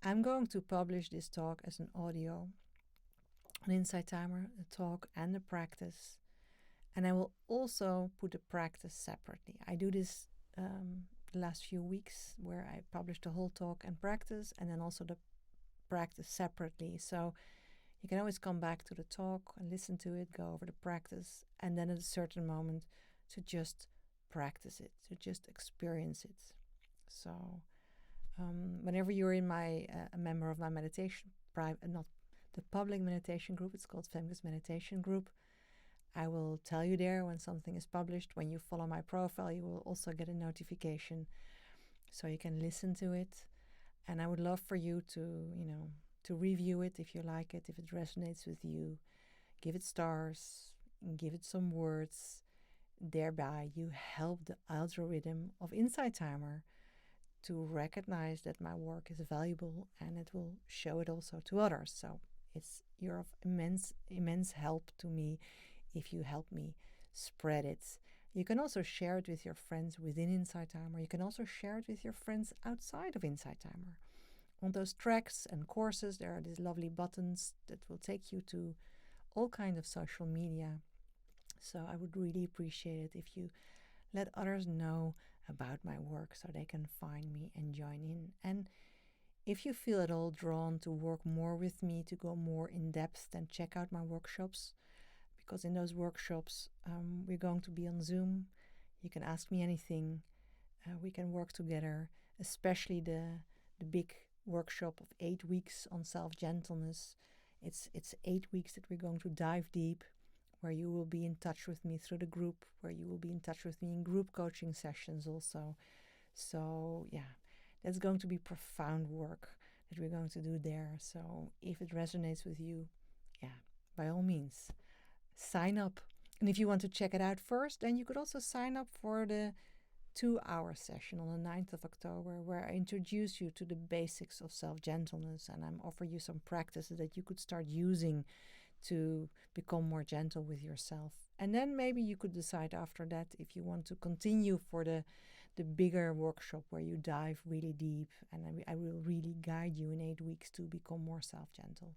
I'm going to publish this talk as an audio, an insight timer, a talk and a practice. And I will also put the practice separately. I do this the last few weeks where I publish the whole talk and practice, and then also the practice separately. So you can always come back to the talk and listen to it, go over the practice, and then at a certain moment to just practice it, to just experience it. So whenever you're in a member of my meditation, not the public meditation group, it's called Feminist Meditation Group, I will tell you there when something is published. When you follow my profile, you will also get a notification so you can listen to it. And I would love for you to review it if you like it, if it resonates with you. Give it stars, give it some words. Thereby, you help the algorithm of Insight Timer to recognize that my work is valuable, and it will show it also to others. So you're of immense help to me if you help me spread it. You can also share it with your friends within Insight Timer. You can also share it with your friends outside of Insight Timer. On those tracks and courses, there are these lovely buttons that will take you to all kinds of social media. So I would really appreciate it if you let others know about my work so they can find me and join in. And if you feel at all drawn to work more with me, to go more in depth, then check out my workshops. Because in those workshops, we're going to be on Zoom. You can ask me anything. We can work together, especially the big workshop of 8 weeks on self-gentleness. It's 8 weeks that we're going to dive deep, where you will be in touch with me through the group, where you will be in touch with me in group coaching sessions also. So yeah, that's going to be profound work that we're going to do there. So if it resonates with you, yeah, by all means, sign up. And if you want to check it out first, then you could also sign up for the 2-hour session on the 9th of October, where I introduce you to the basics of self-gentleness, and I'm offer you some practices that you could start using to become more gentle with yourself. And then maybe you could decide after that if you want to continue for the bigger workshop where you dive really deep, and I will really guide you in 8 weeks to become more self-gentle.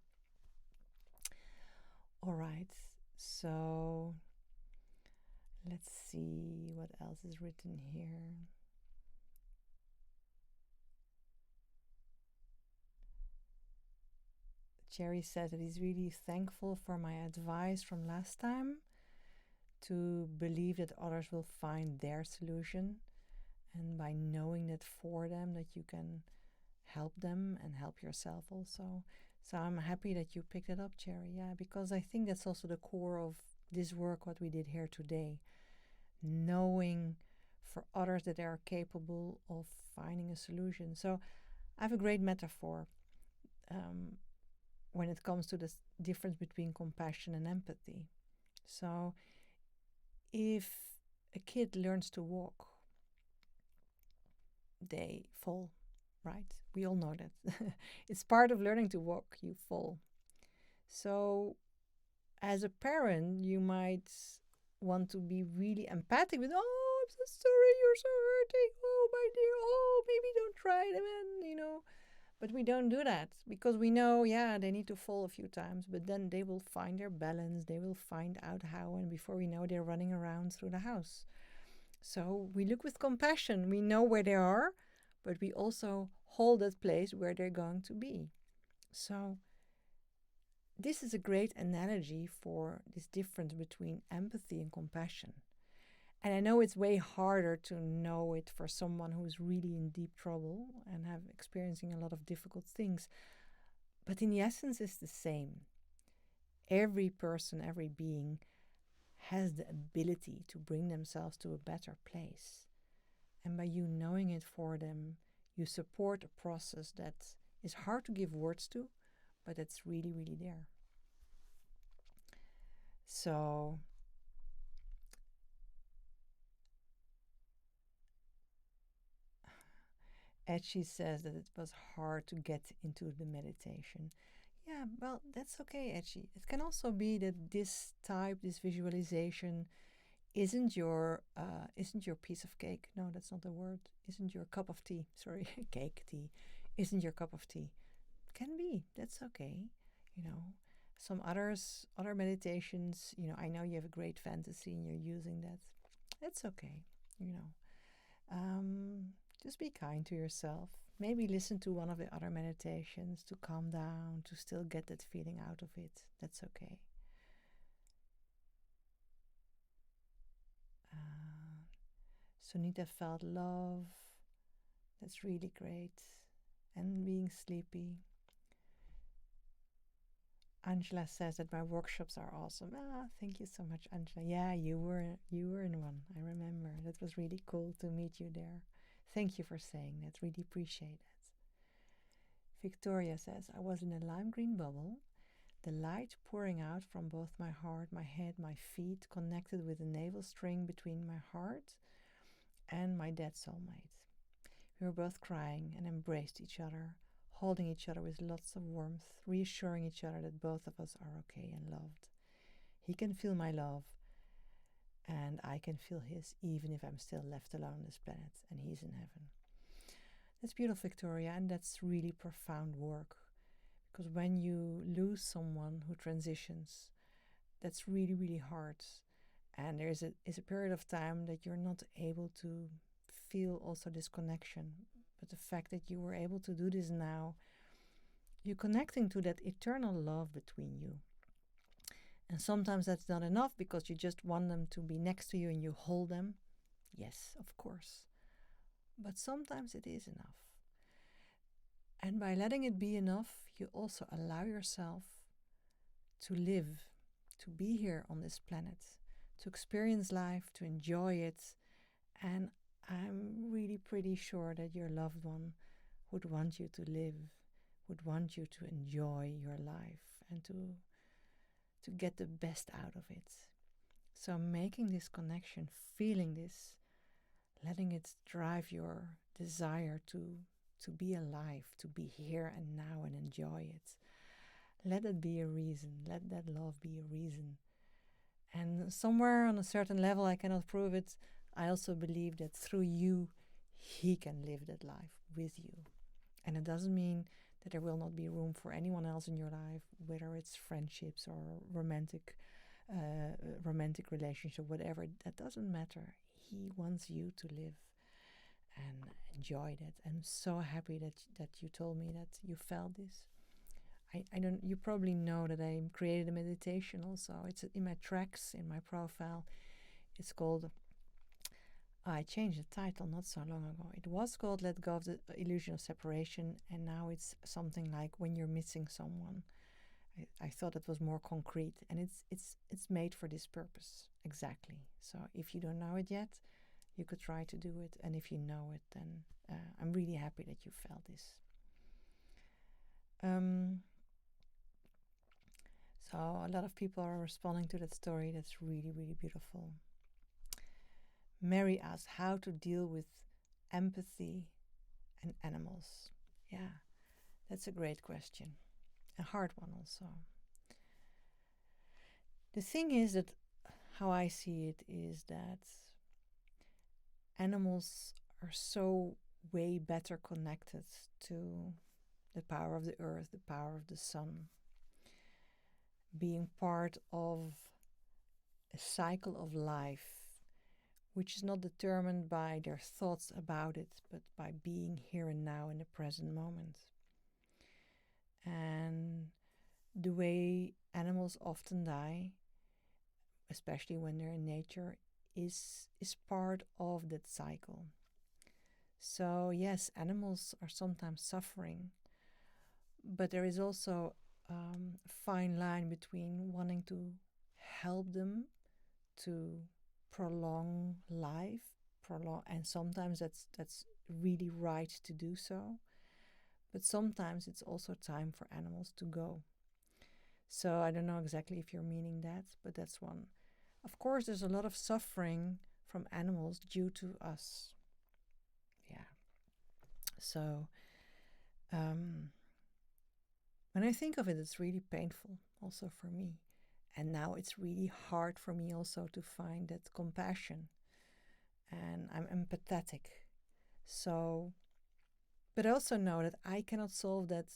All right. So let's see what else is written here. Jerry said that he's really thankful for my advice from last time to believe that others will find their solution, and by knowing that for them, that you can help them and help yourself also. So I'm happy that you picked it up, Jerry. Yeah, because I think that's also the core of this work, what we did here today. Knowing for others that they are capable of finding a solution. So I have a great metaphor when it comes to this difference between compassion and empathy. So if a kid learns to walk, they fall, right? We all know that. It's part of learning to walk, you fall. So as a parent, you might want to be really empathic with, oh, I'm so sorry, you're so hurting. Oh, my dear, oh, maybe don't try it again, But we don't do that because we know, yeah, they need to fall a few times, but then they will find their balance. They will find out how, and before we know, they're running around through the house. So we look with compassion. We know where they are, but we also hold that place where they're going to be. So this is a great analogy for this difference between empathy and compassion. And I know it's way harder to know it for someone who's really in deep trouble and have experiencing a lot of difficult things. But in the essence, it's the same. Every person, every being has the ability to bring themselves to a better place. And by you knowing it for them, you support a process that is hard to give words to, but it's really, really there. So Edgy says that it was hard to get into the meditation. Yeah, well, that's okay, Edgy. It can also be that this visualization isn't your piece of cake. No, that's not the word. Isn't your cup of tea. Sorry, cake, tea. Isn't your cup of tea. Can be. That's okay. You know, some other meditations, I know you have a great fantasy and you're using that. That's okay. You know, just be kind to yourself. Maybe listen to one of the other meditations to calm down, to still get that feeling out of it. That's okay. Sunita felt love. That's really great. And being sleepy. Angela says that my workshops are awesome. Thank you so much, Angela. Yeah, you were in one. I remember. That was really cool to meet you there. Thank you for saying that. Really appreciate it. Victoria says, I was in a lime green bubble, the light pouring out from both my heart, my head, my feet, connected with the navel string between my heart and my dead soulmate. We were both crying and embraced each other, holding each other with lots of warmth, reassuring each other that both of us are okay and loved. He can feel my love, and I can feel his, even if I'm still left alone on this planet and he's in heaven. That's beautiful, Victoria, and that's really profound work. Because when you lose someone who transitions, that's really, really hard. And there is a period of time that you're not able to feel also this connection. But the fact that you were able to do this now, you're connecting to that eternal love between you. And sometimes that's not enough because you just want them to be next to you and you hold them. Yes, of course. But sometimes it is enough. And by letting it be enough, you also allow yourself to live, to be here on this planet, to experience life, to enjoy it. And I'm really pretty sure that your loved one would want you to live, would want you to enjoy your life and to get the best out of it. So making this connection, feeling this, letting it drive your desire to be alive, to be here and now and enjoy it. Let it be a reason. Let that love be a reason. And somewhere on a certain level, I cannot prove it, I also believe that through you, he can live that life with you. And it doesn't mean that there will not be room for anyone else in your life, whether it's friendships or romantic relationship, whatever. That doesn't matter. He wants you to live and enjoy that. I'm so happy that you told me that you felt this. I don't. You probably know that I created a meditation also. It's in my tracks, in my profile. It's called. I changed the title not so long ago. It was called "Let Go of the Illusion of Separation," and now it's something like "When You're Missing Someone." I thought it was more concrete, and it's made for this purpose exactly. So if you don't know it yet, you could try to do it, and if you know it, then I'm really happy that you felt this. So a lot of people are responding to that story. That's really, really beautiful. Mary asks how to deal with empathy and animals. Yeah, that's a great question. A hard one also. The thing is that how I see it is that animals are so way better connected to the power of the earth, the power of the sun, being part of a cycle of life which is not determined by their thoughts about it, but by being here and now in the present moment. And the way animals often die, especially when they're in nature, is part of that cycle. So yes, animals are sometimes suffering, but there is also a fine line between wanting to help them to prolong life, and sometimes that's really right to do so. But sometimes it's also time for animals to go. So I don't know exactly if you're meaning that, but that's one. Of course, there's a lot of suffering from animals due to us. Yeah. So um, when I think of it, it's really painful also for me. And now it's really hard for me also to find that compassion. And I'm empathetic. So, but I also know that I cannot solve that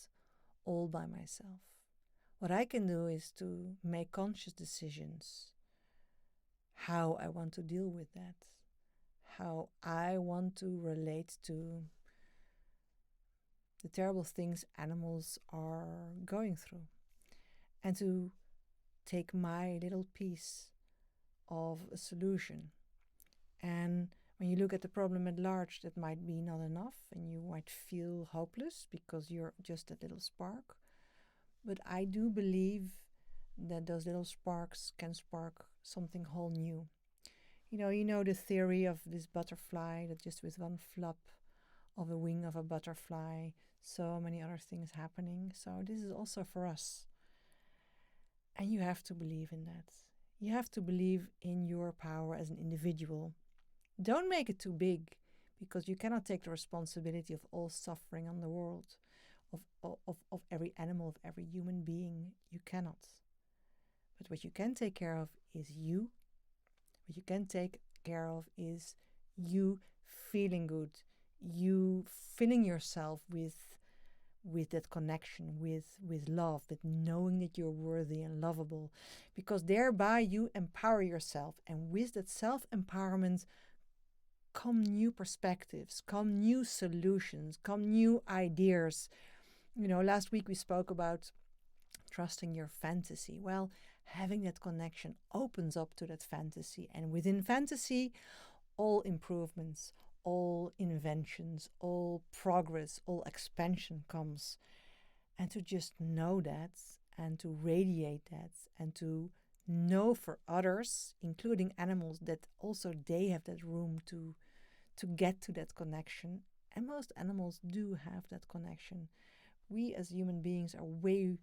all by myself. What I can do is to make conscious decisions how I want to deal with that, how I want to relate to the terrible things animals are going through, and to take my little piece of a solution. And when you look at the problem at large, that might be not enough, and you might feel hopeless because you're just a little spark. But I do believe that those little sparks can spark something whole new. You know the theory of this butterfly that just with one flap of a wing of a butterfly, so many other things happening. So this is also for us. And you have to believe in that. You have to believe in your power as an individual. Don't make it too big, because you cannot take the responsibility of all suffering on the world, of every animal, of every human being. You cannot. But what you can take care of is you. What you can take care of is you feeling good, you filling yourself with that connection, with love, with knowing that you're worthy and lovable, because thereby you empower yourself, and with that self-empowerment come new perspectives, come new solutions, come new ideas. Last week we spoke about trusting your fantasy. Well, having that connection opens up to that fantasy, and within fantasy, all improvements, all inventions, all progress, all expansion comes. And to just know that, and to radiate that, and to know for others, including animals, that also they have that room to get to that connection. And most animals do have that connection. We as human beings are way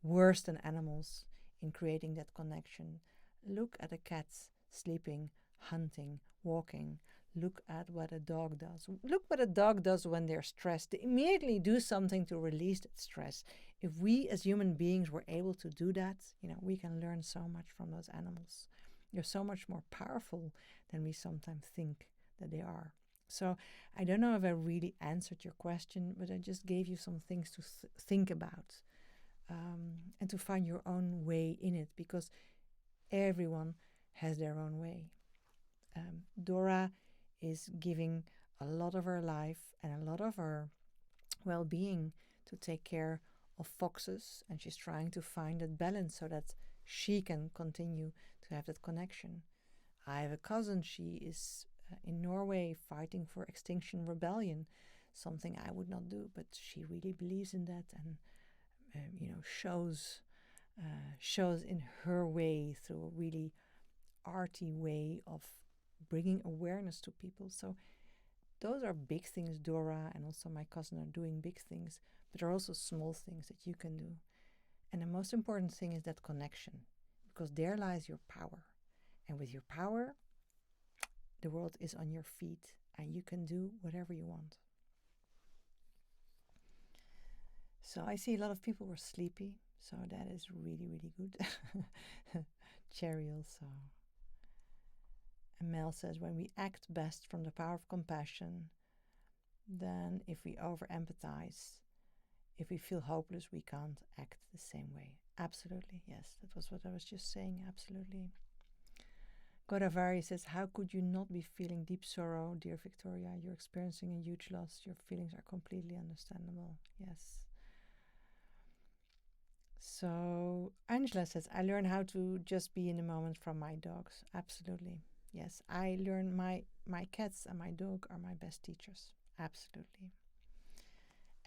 worse than animals in creating that connection. Look at a cat sleeping, hunting, walking. Look at what a dog does. Look what a dog does when they're stressed. They immediately do something to release that stress. If we as human beings were able to do that, we can learn so much from those animals. They're so much more powerful than we sometimes think that they are. So I don't know if I really answered your question, but I just gave you some things to think about, and to find your own way in it, because everyone has their own way. Dora is giving a lot of her life and a lot of her well-being to take care of foxes, and she's trying to find that balance so that she can continue to have that connection. I have a cousin, she is in Norway fighting for Extinction Rebellion, something I would not do, but she really believes in that, and shows in her way, through a really arty way of bringing awareness to people. So those are big things. Dora and also my cousin are doing big things, but there are also small things that you can do. And the most important thing is that connection, because there lies your power. And with your power, the world is on your feet, and you can do whatever you want. So I see a lot of people were sleepy, so that is really, really good. Cherry also. And Mel says, when we act best from the power of compassion, then if we over empathize, if we feel hopeless, we can't act the same way. Absolutely, yes, that was what I was just saying, absolutely. Godavari says, how could you not be feeling deep sorrow, dear Victoria? You're experiencing a huge loss. Your feelings are completely understandable. Yes. So Angela says, I learned how to just be in the moment from my dogs. Absolutely. Yes, I learned my cats and my dog are my best teachers. Absolutely.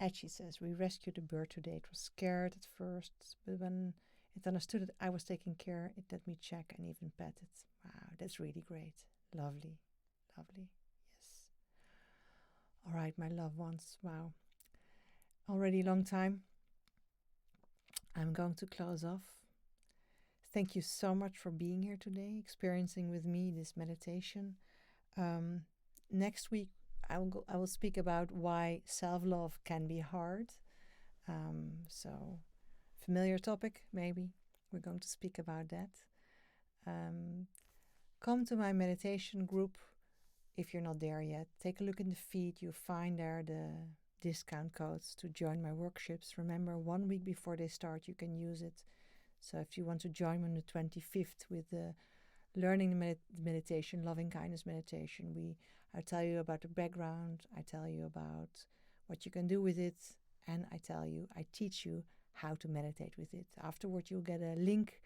Etchy says, we rescued a bird today. It was scared at first, but when it understood that I was taking care, it let me check and even pet it. Wow, that's really great. Lovely, lovely. Yes. All right, my loved ones. Wow. Already a long time. I'm going to close off. Thank you so much for being here today, experiencing with me this meditation. Next week, I will speak about why self-love can be hard. So, familiar topic, maybe. We're going to speak about that. Come to my meditation group if you're not there yet. Take a look in the feed. You'll find there the discount codes to join my workshops. Remember, 1 week before they start, you can use it. So if you want to join me on the 25th with the learning the meditation, loving kindness meditation, I tell you about the background, I tell you about what you can do with it, and I teach you how to meditate with it. Afterward, you'll get a link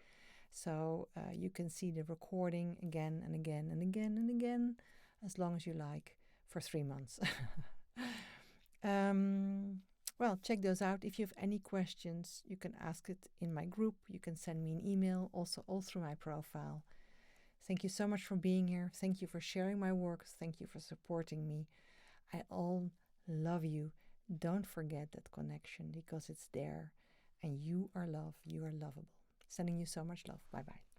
so you can see the recording again and again and again and again, as long as you like, for 3 months. Well, check those out. If you have any questions, you can ask it in my group. You can send me an email, also all through my profile. Thank you so much for being here. Thank you for sharing my work. Thank you for supporting me. I all love you. Don't forget that connection, because it's there. And you are love. You are lovable. Sending you so much love. Bye-bye.